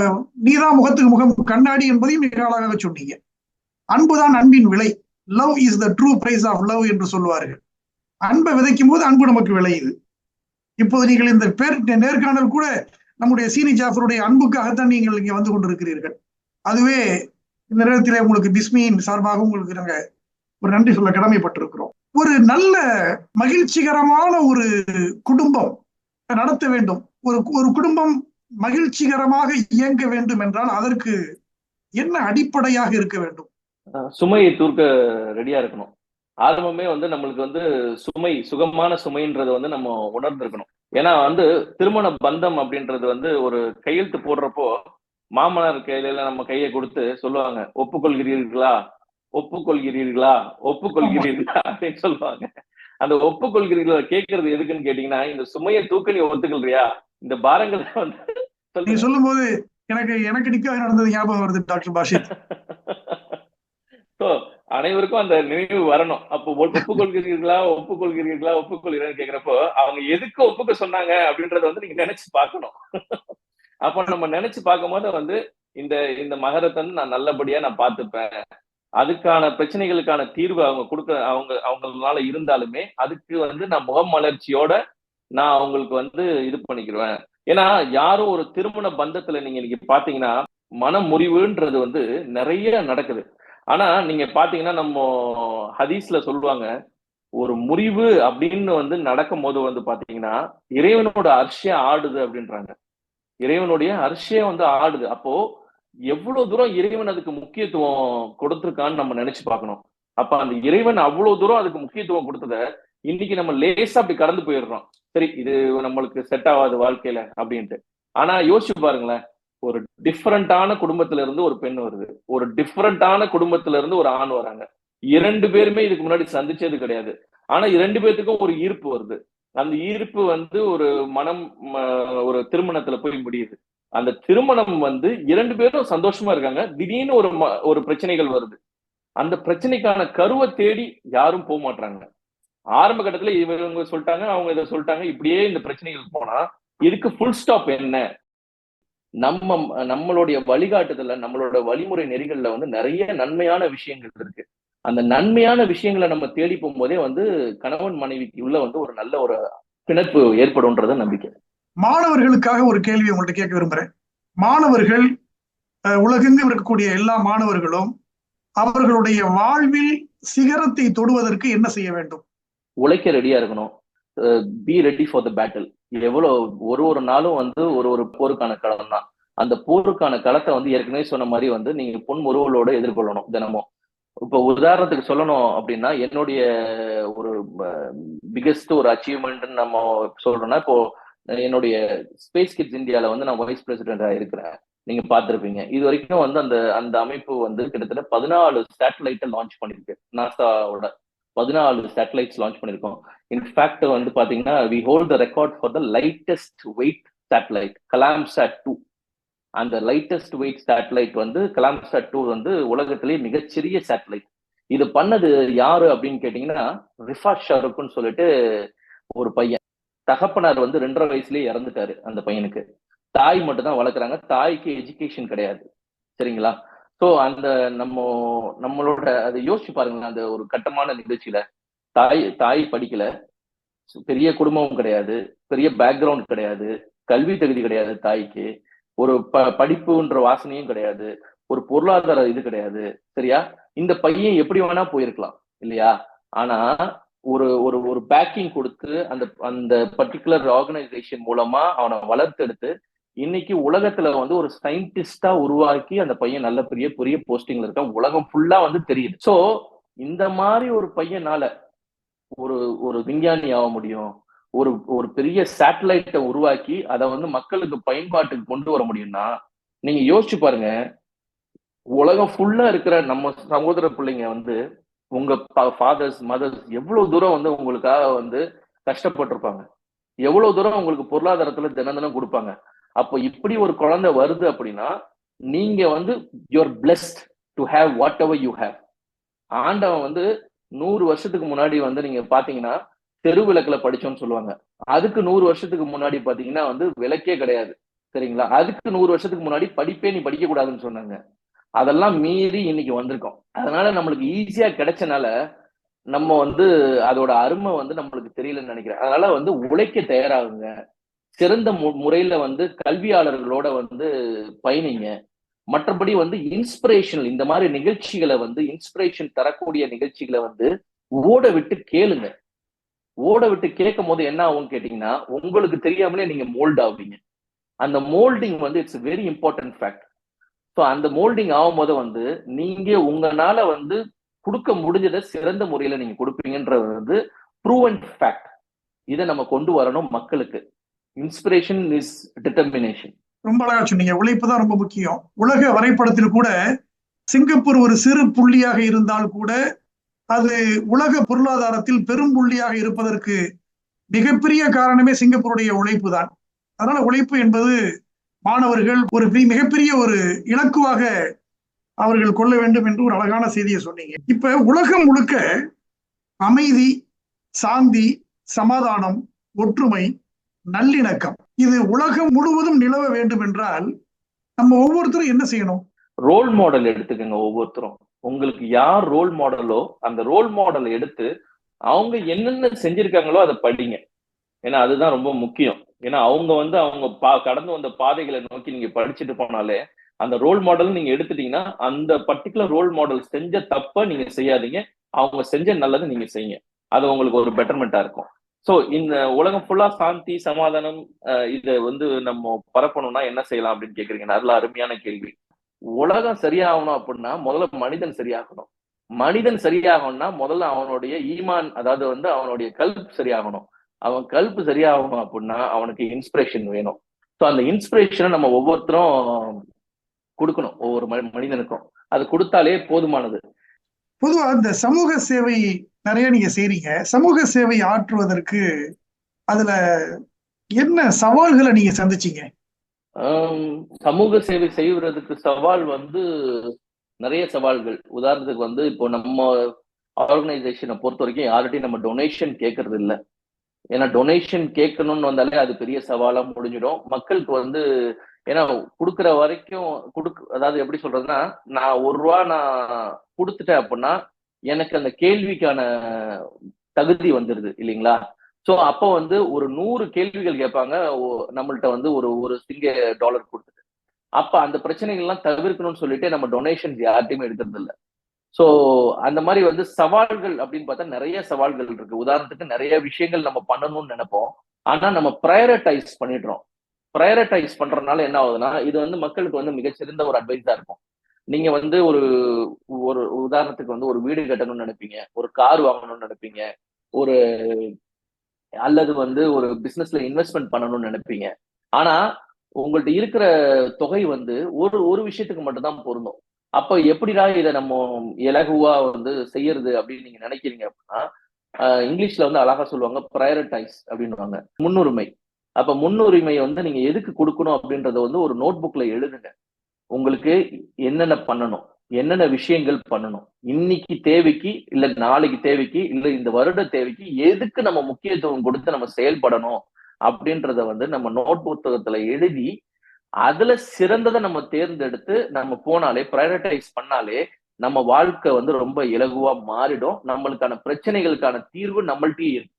நீதான் முகத்துக்கு முகம் கண்ணாடி என்பதையும் மிக அழகாக சொன்னீங்க. அன்புதான் அன்பின் விலை. Love is the true price of love என்று சொல்லுவார்கள். அன்பை விதைக்கும் போது அன்பு நமக்கு விளையுது. இப்போது நீங்கள் இந்த நேர்காணல் கூட நம்முடைய சீனி ஜாஃபருடைய அன்புக்காகத்தான் நீங்கள் இங்க வந்து கொண்டிருக்கிறீர்கள். அதுவே இந்த நேரத்தில் உங்களுக்கு பிஸ்மியின் சார்பாக உங்களுக்கு நாங்க ஒரு நன்றி சொல்ல கடமைப்பட்டிருக்கிறோம். ஒரு நல்ல மகிழ்ச்சிகரமான ஒரு குடும்பம் நடத்த வேண்டும். ஒரு குடும்பம் மகிழ்ச்சிகரமாக இயங்க வேண்டும் என்றால் அதற்கு என்ன அடிப்படையாக இருக்க வேண்டும்? சுமையை தூர்க்க ரெடியா இருக்கணும். ஆரம்பமே வந்து நம்மளுக்கு வந்து சுகமான சுமைன்றது வந்து நம்ம உணர்ந்திருக்கணும். ஏன்னா வந்து திருமண பந்தம் அப்படின்றது வந்து ஒரு கையெழுத்து போடுறப்போ மாமனார் கையில நம்ம கையை கொடுத்து சொல்லுவாங்க, ஒப்புக்கொள்கிறீர்களா ஒப்புக்கொள்கிறீர்களா ஒப்புக்கொள்கிறீர்களா அப்படின்னு சொல்லுவாங்க. அந்த ஒப்புக்கொள்கிறீர்களா கேட்கறது எதுக்குன்னு கேட்டீங்கன்னா, இந்த சுமையை தூக்க நீ ஒத்துக்கொள்றியா, இந்த பாரங்களை வந்து சொல்லும் போது எனக்கு நிக்காக நடந்தது ஞாபகம் வருது டாக்டர் பாஷித். அனைவருக்கும் அந்த நினைவு வரணும். அப்போ ஒப்புக்கொள்கிறீர்களா ஒப்புக்கொள்கிறீர்களான்னு கேக்குறப்போ அவங்க எதுக்கு ஒப்புக்க சொன்னாங்க அப்படின்றத வந்து நீங்க நினைச்சு பார்க்கணும். அப்ப நம்ம நினைச்சு பார்க்கும் போது வந்து இந்த இந்த மகரத்தை நான் நல்லபடியா நான் பார்த்துப்பேன். அதுக்கான பிரச்சனைகளுக்கான தீர்வு அவங்களால இருந்தாலுமே அதுக்கு வந்து நான் முகமலர்ச்சியோட நான் அவங்களுக்கு வந்து இது பண்ணிக்கிடுவேன். ஏன்னா யாரும் ஒரு திருமண பந்தத்துல நீங்க இன்னைக்கு பாத்தீங்கன்னா மன முறிவுன்றது வந்து நிறைய நடக்குது. ஆனா நீங்க பாத்தீங்கன்னா நம்ம ஹதீஸ்ல சொல்லுவாங்க, ஒரு முறிவு அப்படின்னு வந்து நடக்கும் போது வந்து பாத்தீங்கன்னா இறைவனோட அர்ஷியா ஆடுது அப்படின்றாங்க. இறைவனுடைய அர்ஷியா வந்து ஆடுது. அப்போ எவ்வளவு தூரம் இறைவன் அதுக்கு முக்கியத்துவம் கொடுத்திருக்கான்னு நம்ம நினைச்சு பார்க்கணும். அப்ப அந்த இறைவன் அவ்வளவு தூரம் அதுக்கு முக்கியத்துவம் கொடுத்தத இன்னைக்கு நம்ம லேசா அப்படி கடந்து போயிடுறோம். சரி, இது நம்மளுக்கு செட் ஆகாது வாழ்க்கையில அப்படின்ட்டு. ஆனா யோசிச்சு பாருங்களேன், ஒரு டிஃபரண்டான குடும்பத்துல இருந்து ஒரு பெண் வருது, ஒரு டிஃபரண்டான குடும்பத்துல இருந்து ஒரு ஆண் வராங்க. 2 பேருமே இதுக்கு முன்னாடி சந்திச்சது கிடையாது. ஆனா 2 பேத்துக்கும் ஒரு ஈர்ப்பு வருது. அந்த ஈர்ப்பு வந்து ஒரு ஒரு திருமணத்துல போய் முடியுது. அந்த திருமணம் வந்து 2 பேரும் சந்தோஷமா இருக்காங்க. திடீர்னு ஒரு பிரச்சனைகள் வருது. அந்த பிரச்சனைக்கான கருவை தேடி யாரும் போக மாட்டாங்க. ஆரம்ப கட்டத்துல இவங்க சொல்லிட்டாங்க, அவங்க இதை சொல்லிட்டாங்க, இப்படியே இந்த பிரச்சனைகள் போனா இதுக்கு ஃபுல் ஸ்டாப் என்ன? நம்மளுடைய வழிகாட்டுதல்ல, நம்மளோட வழிமுறை நெறிகள்ல வந்து நிறைய நன்மையான விஷயங்கள் இருக்கு. அந்த நன்மையான விஷயங்களை நம்ம தேடி போகும்போதே வந்து கணவன் மனைவிக்கு உள்ள வந்து ஒரு நல்ல ஒரு பிணைப்பு ஏற்படும்ன்றது நம்பிக்கை. மாணவர்களுக்காக ஒரு கேள்வி உங்கள்கிட்ட கேட்க விரும்புறேன். மாணவர்கள், உலகெங்கும் இருக்கக்கூடிய எல்லா மாணவர்களும் அவர்களுடைய வாழ்வில் சிகரத்தை தொடுவதற்கு என்ன செய்ய வேண்டும்? உழைக்க ரெடியா இருக்கணும். Be ready for the battle. எவ்வளவு ஒரு நாளும் வந்து ஒரு போருக்கான களம் தான். அந்த போருக்கான களத்தை வந்து ஏற்கனவே சொன்ன மாதிரி வந்து நீங்க பொன்முறுவலோட எதிர்கொள்ளணும் தினமும். இப்போ உதாரணத்துக்கு சொல்லணும் அப்படின்னா, என்னுடைய ஒரு பிகெஸ்ட் ஒரு அச்சீவ்மெண்ட் நம்ம சொல்றோம்னா, இப்போ என்னுடைய ஸ்பேஸ் கிட்ஸ் இந்தியால வந்து நான் வைஸ் பிரசிடென்டா இருக்கிறேன். நீங்க பார்த்திருப்பீங்க. இது வரைக்கும் வந்து அந்த அமைப்பு வந்து கிட்டத்தட்ட 14 சேட்டலைட்டை லான்ச் பண்ணிருக்கு. நாசாவோட 14 சேட்டலைட்ஸ் லான்ச் பண்ணிருக்கோம். இன்ஃபேக்ட் வந்து பாத்தீங்கன்னா we hold the record for the lightest weight satellite, Kalamsat 2. அந்த லைட்டஸ்ட் வெயிட் சேட்டலைட் வந்து கலாம்சாட் 2 வந்து உலகத்திலேயே மிகச்சிறிய சேட்டலைட். இது பண்ணது யாரு அப்படின்னு கேட்டீங்கன்னா, ரிஃபாட் ஷாருக்குன்னு சொல்லிட்டு ஒரு பையன். தகப்பனார் வந்து 2.5 வயசுலயே இறந்துட்டாரு அந்த பையனுக்கு. தாய் மட்டும் தான் வளர்க்குறாங்க. தாய்க்கு எஜுகேஷன் கிடையாது. சரிங்களா? ஸோ அந்த நம்மளோட அதை யோசிச்சு பாருங்க. அந்த ஒரு கட்டமான நிகழ்ச்சியில தாய் படிக்கல, பெரிய குடும்பமும் கிடையாது, பெரிய பேக்ரவுண்ட் கிடையாது, கல்வி தகுதி கிடையாது தாய்க்கு, ஒரு படிப்புன்ற வாசனையும் கிடையாது, ஒரு பொருளாதார இது கிடையாது. சரியா? இந்த பையன் எப்படி வேணா போயிருக்கலாம் இல்லையா? ஆனா ஒரு ஒரு ஒரு பேக்கிங் கொடுத்து அந்த அந்த பர்டிகுலர் ஆர்கனைசேஷன் மூலமா அவனை வளர்த்தெடுத்து இன்னைக்கு உலகத்துல வந்து ஒரு சயின்டிஸ்டா உருவாக்கி அந்த பையன் நல்ல பெரிய போஸ்டிங்ல இருக்கான். உலகம் ஃபுல்லா வந்து தெரியுது. சோ இந்த மாதிரி ஒரு பையனால ஒரு ஒரு விஞ்ஞானி ஆக முடியும். ஒரு ஒரு பெரிய சேட்டலைட்டை உருவாக்கி அதை வந்து மக்களுக்கு பயன்பாட்டுக்கு கொண்டு வர முடியும்னா நீங்க யோசிச்சு பாருங்க. உலகம் ஃபுல்லா இருக்கிற நம்ம சகோதர பிள்ளைங்க வந்து உங்க ஃபாதர்ஸ் மதர்ஸ் எவ்வளவு தூரம் வந்து உங்களுக்காக வந்து கஷ்டப்பட்டிருப்பாங்க, எவ்வளவு தூரம் உங்களுக்கு பொருளாதாரத்துல தினம் தினம் கொடுப்பாங்க. அப்போ இப்படி ஒரு குழந்தை வருது அப்படின்னா நீங்க வந்து you're blessed to have whatever you have. ஆண்டவன் வந்து 100 வருஷத்துக்கு முன்னாடி வந்து நீங்க பாத்தீங்கன்னா தெரு விளக்குல படிச்சோம்னு சொல்லுவாங்க. அதுக்கு 100 வருஷத்துக்கு முன்னாடி பாத்தீங்கன்னா வந்து விளக்கே கிடையாது, சரிங்களா? அதுக்கு 100 வருஷத்துக்கு முன்னாடி படிப்பே நீ படிக்க கூடாதுன்னு சொன்னாங்க. அதெல்லாம் மீறி இன்னைக்கு வந்திருக்கோம். அதனால நம்மளுக்கு ஈஸியா கிடைச்சனால நம்ம வந்து அதோட அருமை வந்து நம்மளுக்கு தெரியலன்னு நினைக்கிறேன். அதனால வந்து உழைக்க தயாராகுங்க. சிறந்த முறையில வந்து கல்வியாளர்களோட வந்து பயணிங்க. மற்றபடி வந்து இன்ஸ்பிரேஷனல் இந்த மாதிரி நிகழ்ச்சிகளை வந்து இன்ஸ்பிரேஷன் தரக்கூடிய நிகழ்ச்சிகளை வந்து ஓட விட்டு கேளுங்க. ஓட விட்டு கேட்கும் போது என்ன ஆகும்னு கேட்டீங்கன்னா உங்களுக்கு தெரியாமலே நீங்க மோல்ட் ஆவீங்க. அந்த மோல்டிங் வந்து it's very important fact. So அந்த மோல்டிங் ஆகும் போது வந்து நீங்க உங்களால வந்து கொடுக்க முடிஞ்சதை சிறந்த முறையில நீங்க கொடுப்பீங்கன்றது வந்து ப்ரூவன் ஃபேக்ட். இதை நம்ம கொண்டு வரணும் மக்களுக்கு. Inspiration is determination. ரொம்ப அழகா சொன்னீங்க. உழைப்பு தான் ரொம்ப முக்கியம். உலக வரைபடத்தில் கூட சிங்கப்பூர் ஒரு சிறு புள்ளியாக இருந்தால் கூட அது உலக பொருளாதாரத்தில் பெரும் புள்ளியாக இருப்பதற்கு மிகப்பெரிய காரணமே சிங்கப்பூருடைய உழைப்பு தான். அதனால உழைப்பு என்பது மாணவர்கள் ஒரு மிகப்பெரிய ஒரு இலக்குவாக அவர்கள் கொள்ள வேண்டும் என்று ஒரு அழகான செய்தியை சொன்னீங்க. இப்ப உலகம் முழுக்க அமைதி, சாந்தி, சமாதானம், ஒற்றுமை, நல்லிணக்கம் இது உலகம் முழுவதும் நிலவ வேண்டும் என்றால் நம்ம ஒவ்வொருத்தரும் என்ன செய்யணும்? ரோல் மாடல் எடுத்துக்கங்க. ஒவ்வொருத்தரும் உங்களுக்கு யார் ரோல் மாடலோ அந்த ரோல் மாடலை எடுத்து அவங்க என்னென்ன செஞ்சிருக்காங்களோ அதை படிங்க. ஏன்னா அதுதான் ரொம்ப முக்கியம். ஏன்னா அவங்க வந்து அவங்க கடந்து வந்த பாதைகளை நோக்கி நீங்க படிச்சுட்டு போனாலே அந்த ரோல் மாடல் நீங்க எடுத்துட்டீங்கன்னா அந்த பர்டிகுலர் ரோல் மாடல் செஞ்ச தப்ப நீங்க செய்யாதீங்க, அவங்க செஞ்ச நல்லதை நீங்க செய்யுங்க. அது உங்களுக்கு ஒரு பெட்டர்மெண்டா இருக்கும். சோ இந்த உலகம் ஃபுல்லா சாந்தி சமாதானம் இதை வந்து நம்ம பரப்பணும்னா என்ன செய்யலாம் அப்படின்னு கேக்குறீங்க. நல்ல அருமையான கேள்வி. உலகம் சரியாகணும் அப்படின்னா முதல்ல மனிதன் சரியாகணும். மனிதன் சரியாகணும்னா முதல்ல அவனுடைய ஈமான், அதாவது வந்து அவனுடைய கல்ப் சரியாகணும். அவன் கல்ப் சரியாகணும் அப்படின்னா அவனுக்கு இன்ஸ்பிரேஷன் வேணும். ஸோ அந்த இன்ஸ்பிரேஷனை நம்ம ஒவ்வொருத்தரும் கொடுக்கணும், ஒவ்வொரு மனிதனுக்கும். அது கொடுத்தாலே போதுமானது. பொதுவா இந்த சமூக சேவை நிறைய நீங்க செய்றீங்க. சமூக சேவை ஆற்றுவதற்கு அதுல என்ன சவால்களை நீங்க சந்திச்சீங்க? சமூக சேவை செய்வதற்கு சவால் வந்து நிறைய சவால்கள். உதாரணத்துக்கு வந்து இப்போ நம்ம ஆர்கனைசேஷனை பொறுத்த வரைக்கும் யார்கிட்டையும் நம்ம டொனேஷன் கேட்கறது இல்லை. ஏன்னா டொனேஷன் கேட்கணும்னு வந்தாலே அது பெரிய சவாலா முடிஞ்சிடும். மக்களுக்கு வந்து ஏன்னா கொடுக்குற வரைக்கும் அதாவது எப்படி சொல்றதுன்னா, நான் ₹1 நான் கொடுத்துட்டேன் அப்படின்னா எனக்கு அந்த கேள்விக்கான தகுதி வந்துருது இல்லைங்களா? சோ அப்போ வந்து ஒரு 100 கேள்விகள் கேட்பாங்க நம்மள்ட்ட வந்து ஒரு $1 கொடுத்துட்டு. அப்ப அந்த பிரச்சனைகள்லாம் தவிர்க்கணும்னு சொல்லிட்டு நம்ம டொனேஷன் யார்ட்டையுமே எடுக்கிறது இல்லை. சோ அந்த மாதிரி வந்து சவால்கள் அப்படின்னு பார்த்தா நிறைய சவால்கள் இருக்கு. உதாரணத்துக்கு நிறைய விஷயங்கள் நம்ம பண்ணணும்னு நினைப்போம், ஆனா நம்ம ப்ரையாரிட்டைஸ் பண்ணிடுறோம். ப்ரையாரிட்டைஸ் பண்றதுனால என்ன ஆகுதுன்னா இது வந்து மக்களுக்கு வந்து மிகச்சிறந்த ஒரு அட்வைஸா இருக்கும். நீங்க வந்து ஒரு ஒரு உதாரணத்துக்கு வந்து ஒரு வீடு கட்டணும்னு நினைப்பீங்க, ஒரு கார் வாங்கணும்னு நினைப்பீங்க, ஒரு அல்லது வந்து ஒரு பிசினஸ்ல இன்வெஸ்ட்மெண்ட் பண்ணணும்னு நினைப்பீங்க. ஆனா உங்கள்ட்ட இருக்கிற தொகை வந்து ஒரு விஷயத்துக்கு மட்டும்தான் பொருந்தும். அப்ப எப்படிடா இதை நம்ம இலகுவா வந்து செய்யறது அப்படின்னு நீங்க நினைக்கிறீங்க அப்படின்னா இங்கிலீஷ்ல வந்து அழகா சொல்லுவாங்க ப்ரையாரிட்டைஸ் அப்படின்னுவாங்க, முன்னுரிமை. அப்ப முன்னுரிமை வந்து நீங்க எதுக்கு கொடுக்கணும் அப்படின்றத வந்து ஒரு நோட் புக்ல எழுதுங்க. உங்களுக்கு என்னென்ன பண்ணணும், என்னென்ன விஷயங்கள் பண்ணணும், இன்னைக்கு தேவைக்கு இல்ல நாளைக்கு தேவைக்கு இல்ல இந்த வருட தேவைக்கு எதுக்கு நம்ம முக்கியத்துவம் கொடுத்து நம்ம செயல்படணும் அப்படின்றத வந்து நம்ம நோட் புத்தகத்துல எழுதி அதுல சிறந்ததை நம்ம தேர்ந்தெடுத்து நம்ம போனாலே ப்ரையாரிட்டைஸ் பண்ணாலே நம்ம வாழ்க்கை வந்து ரொம்ப இலகுவா மாறிடும். நம்மளுக்கான பிரச்சனைகளுக்கான தீர்வு நம்மள்ட்டயே இருக்கு.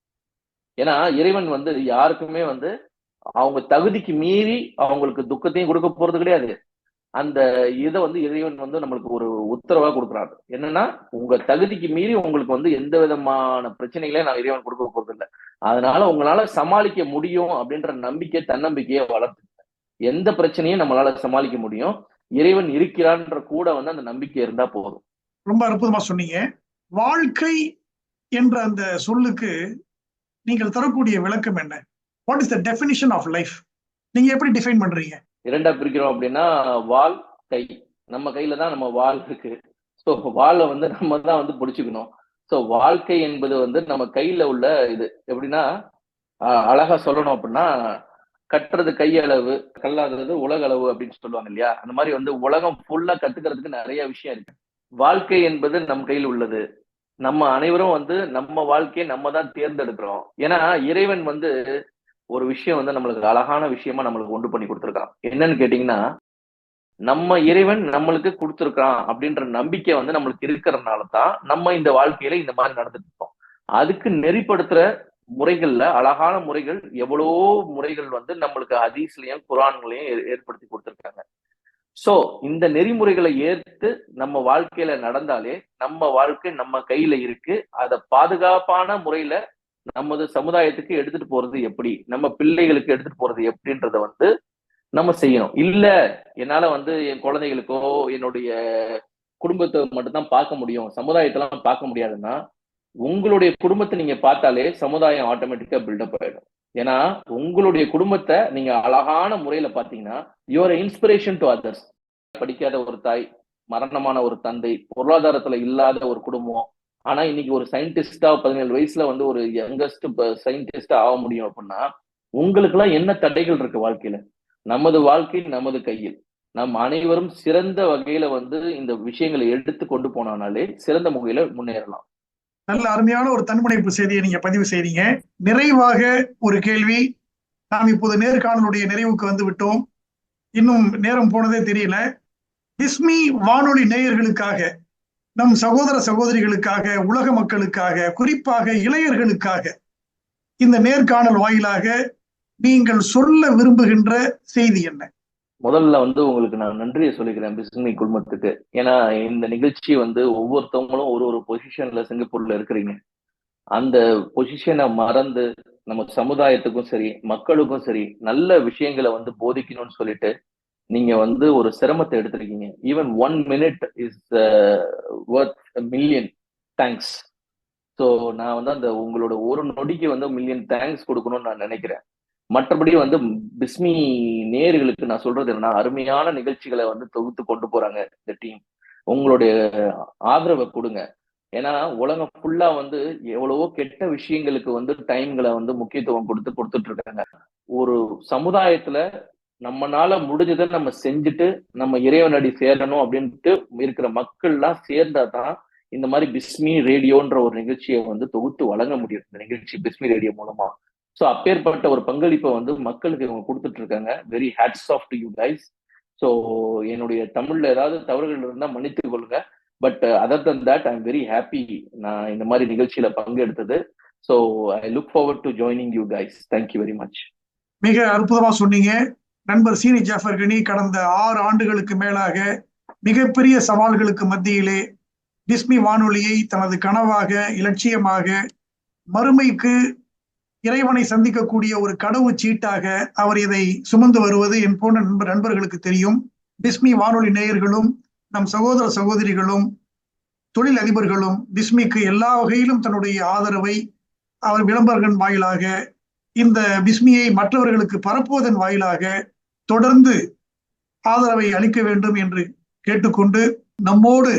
ஏன்னா இறைவன் வந்து யாருக்குமே வந்து அவங்க தகுதிக்கு மீறி அவங்களுக்கு துக்கத்தையும் கொடுக்க போறது கிடையாது, அந்த இதை வந்து இறைவன் வந்து நம்மளுக்கு ஒரு உத்தரவா கொடுக்குறாரு. என்னன்னா, உங்க தகுதிக்கு மீறி உங்களுக்கு வந்து எந்த விதமான பிரச்சனைகளையும் நான் இறைவன் கொடுக்க போறது இல்லை. அதனால உங்களால சமாளிக்க முடியும் அப்படின்ற நம்பிக்கை, தன்னம்பிக்கையை வளர்த்து எந்த பிரச்சனையும் நம்மளால சமாளிக்க முடியும். இறைவன் இருக்கிறான்ற கூட வந்து அந்த நம்பிக்கை இருந்தா போதும். ரொம்ப அற்புதமா சொன்னீங்க. வாழ்க்கை என்ற அந்த சொல்லுக்கு நீங்கள் தரக்கூடிய விளக்கம் என்ன? What is the definition of life? நீங்க எப்படி டிஃபைன் பண்றீங்க? இரண்டா பிரிக்கிறோம் அப்படின்னா, வாள், கை. நம்ம கையில தான் நம்ம வாள் இருக்கு. ஸோ வாளை வந்து நம்ம தான் வந்து பிடிச்சுக்கணும். ஸோ வாழ்க்கை என்பது வந்து நம்ம கையில உள்ள இது. எப்படின்னா, அழகா சொல்லணும் அப்படின்னா, கட்டுறது கையளவு, கல்லாதது உலக அளவு அப்படின்னு சொல்லுவாங்க இல்லையா? அந்த மாதிரி வந்து உலகம் ஃபுல்லா கத்துக்கிறதுக்கு நிறைய விஷயம் இருக்கு. வாழ்க்கை என்பது நம் கையில் உள்ளது. நம்ம அனைவரும் வந்து நம்ம வாழ்க்கையை நம்ம தான் தேர்ந்தெடுக்கிறோம். ஏன்னா இறைவன் வந்து ஒரு விஷயம் வந்து நம்மளுக்கு அழகான விஷயமா நம்மளுக்கு உண்டு பண்ணி கொடுத்துருக்கான். என்னன்னு கேட்டீங்கன்னா, நம்ம இறைவன் நம்மளுக்கு கொடுத்துருக்கான் அப்படின்ற நம்பிக்கை வந்து நம்மளுக்கு இருக்கிறதுனால தான் நம்ம இந்த வாழ்க்கையில இந்த மாதிரி நடந்துட்டு இருக்கோம். அதுக்கு நெறிப்படுத்துற முறைகள்ல அழகான முறைகள் எவ்வளவோ முறைகள் வந்து நம்மளுக்கு ஹதீஸ்லயும் குர்ஆன்லயும் ஏற்படுத்தி கொடுத்துருக்காங்க. சோ இந்த நெறிமுறைகளை ஏற்று நம்ம வாழ்க்கையில நடந்தாலே நம்ம வாழ்க்கை நம்ம கையில இருக்கு. அதை பாதுகாப்பான முறையில நமது சமுதாயத்துக்கு எடுத்துட்டு போறது எப்படி, நம்ம பிள்ளைகளுக்கு எடுத்துட்டு போறது எப்படின்றத வந்து நம்ம செய்யணும். இல்ல என்னால வந்து என் குழந்தைகளுக்கோ என்னுடைய குடும்பத்தை மட்டும்தான் பார்க்க முடியும், சமுதாயத்தெல்லாம் பார்க்க முடியாதுன்னா, உங்களுடைய குடும்பத்தை நீங்க பார்த்தாலே சமுதாயம் ஆட்டோமேட்டிக்கா பில்டப் ஆயிடும். ஏன்னா உங்களுடைய குடும்பத்தை நீங்க அழகான முறையில பாத்தீங்கன்னா, யுவர் இன்ஸ்பிரேஷன் டு அதர்ஸ். படிக்காத ஒரு தாய், மரணமான ஒரு தந்தை, பொருளாதாரத்துல இல்லாத ஒரு குடும்பம், ஆனா இன்னைக்கு ஒரு சயின்டிஸ்டா 17 வயசுல வந்து ஒரு யங்கஸ்ட் சயின்டிஸ்டா ஆக முடியும் அப்படின்னா, உங்களுக்கு எல்லாம் என்ன தடைகள் இருக்கு வாழ்க்கையில? நமது வாழ்க்கை நமது கையில். நம் அனைவரும் சிறந்த வகையில வந்து இந்த விஷயங்களை எடுத்து கொண்டு போனாலே சிறந்த முறையில முன்னேறலாம். நல்ல அருமையான ஒரு தன்முனைப்பு செய்தியை நீங்க பதிவு செய்றீங்க. நிறைவாக ஒரு கேள்வி. நாம் இப்போது நேர்காணலுடைய நிறைவுக்கு வந்து விட்டோம். இன்னும் நேரம் போனதே தெரியல. பிஸ்மி வானொலி நேயர்களுக்காக, நம் சகோதர சகோதரிகளுக்காக, உலக மக்களுக்காக, குறிப்பாக இளையர்களுக்காக இந்த நேர்காணல் வாயிலாக நீங்கள் சொல்ல விரும்புகின்ற செய்தி என்ன? முதல்ல வந்து உங்களுக்கு நான் நன்றியை சொல்லிக்கிறேன் பிஸ்மி குழுமத்துக்கு. ஏன்னா இந்த நிகழ்ச்சி வந்து ஒவ்வொருத்தவங்களும் ஒரு ஒரு பொசிஷன்ல சிங்கப்பூர்ல இருக்கிறீங்க. அந்த பொசிஷனை மறந்து நம்ம சமுதாயத்துக்கும் சரி, மக்களுக்கும் சரி நல்ல விஷயங்களை வந்து போதிக்கணும்னு சொல்லிட்டு நீங்க வந்து ஒரு சிரமத்தை எடுத்திருக்கீங்க. Even 1 minute is worth a million thanks. So நான் வந்து அந்த உங்களோட ஒரு நொடிக்கு வந்து மில்லியன் தேங்க்ஸ் கொடுக்கணும்னு நான் நினைக்கிறேன். மற்றபடி வந்து பிஸ்மி நேயர்களுக்கு நான் சொல்றது என்னன்னா, அருமையான நிகழ்ச்சிகளை வந்து தொகுத்து கொண்டு போறாங்க இந்த டீம். உங்களுடைய ஆதரவை கொடுங்க. ஏன்னா உலகம் ஃபுல்லா வந்து எவ்வளவோ கெட்ட விஷயங்களுக்கு வந்து டைம்களை வந்து முக்கியத்துவம் கொடுத்துட்டு இருக்காங்க. ஒரு சமுதாயத்துல நம்மனால முடிஞ்சதை நம்ம செஞ்சுட்டு நம்ம இறைவனடி சேரணும் அப்படின்ட்டு இருக்கிற மக்கள்லாம் சேர்ந்தாதான் இந்த மாதிரி பிஸ்மி ரேடியோன்ற ஒரு நிகழ்ச்சியை வந்து தொகுத்து வழங்க முடியும். இந்த நிகழ்ச்சி பிஸ்மி ரேடியோ மூலமா. ஸோ அப்பேற்பட்ட ஒரு பங்களிப்பை வந்து மக்களுக்கு இவங்க கொடுத்துட்டு இருக்காங்க. Very hats off to you guys. So என்னுடைய தமிழ்ல ஏதாவது தவறுகள் இருந்தால் மன்னித்துக் கொள்ளுங்க. But other than that I am very happy நான் இந்த மாதிரி நிகழ்ச்சியில பங்கெடுத்தது. So I look forward to joining you guys. Thank you very much. மிக அற்புதமா சொன்னீங்க. நண்பர் சீனி ஜாஃபர் கனி கடந்த 6 ஆண்டுகளுக்கு மேலாக மிகப்பெரிய சவால்களுக்கு மத்தியிலே பிஸ்மி வானொலியை தனது கனவாக, இலட்சியமாக, மறுமைக்கு இறைவனை சந்திக்கக்கூடிய ஒரு கடவு சீட்டாக அவர் இதை சுமந்து வருவது என் போன்ற நண்பர்களுக்கு தெரியும். பிஸ்மி வானொலி நேயர்களும் நம் சகோதர சகோதரிகளும் தொழில் அதிபர்களும் பிஸ்மிக்கு எல்லா வகையிலும் தன்னுடைய ஆதரவை அவர் விளம்பரங்கள் வாயிலாக, இந்த பிஸ்மியை மற்றவர்களுக்கு பரப்புவதன் வாயிலாக தொடர்ந்து ஆதரவை அளிக்க வேண்டும் என்று கேட்டுக்கொண்டு, நம்மோடு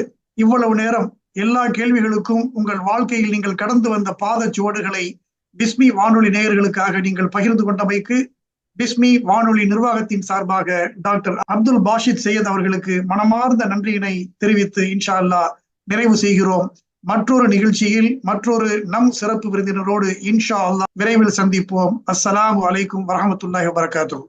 இவ்வளவு நேரம் எல்லா கேள்விகளுக்கும் உங்கள் வாழ்க்கையில் நீங்கள் கடந்து வந்த பாத சுவடுகளை பிஸ்மி வானொலி நேயர்களுக்காக நீங்கள் பகிர்ந்து கொண்டமைக்கு பிஸ்மி வானொலி நிர்வாகத்தின் சார்பாக டாக்டர் அப்துல் பாஷித் சையத் அவர்களுக்கு மனமார்ந்த நன்றியினை தெரிவித்து இன்ஷா அல்லாஹ் நிறைவு செய்கிறோம். மற்றொரு நிகழ்ச்சியில் மற்றொரு நம் சிறப்பு விருந்தினரோடு இன்ஷா அல்லாஹ் விரைவில் சந்திப்போம். அஸ்ஸலாமு அலைக்கும் வரஹ்மத்துல்லாஹி வபரகாத்துஹு.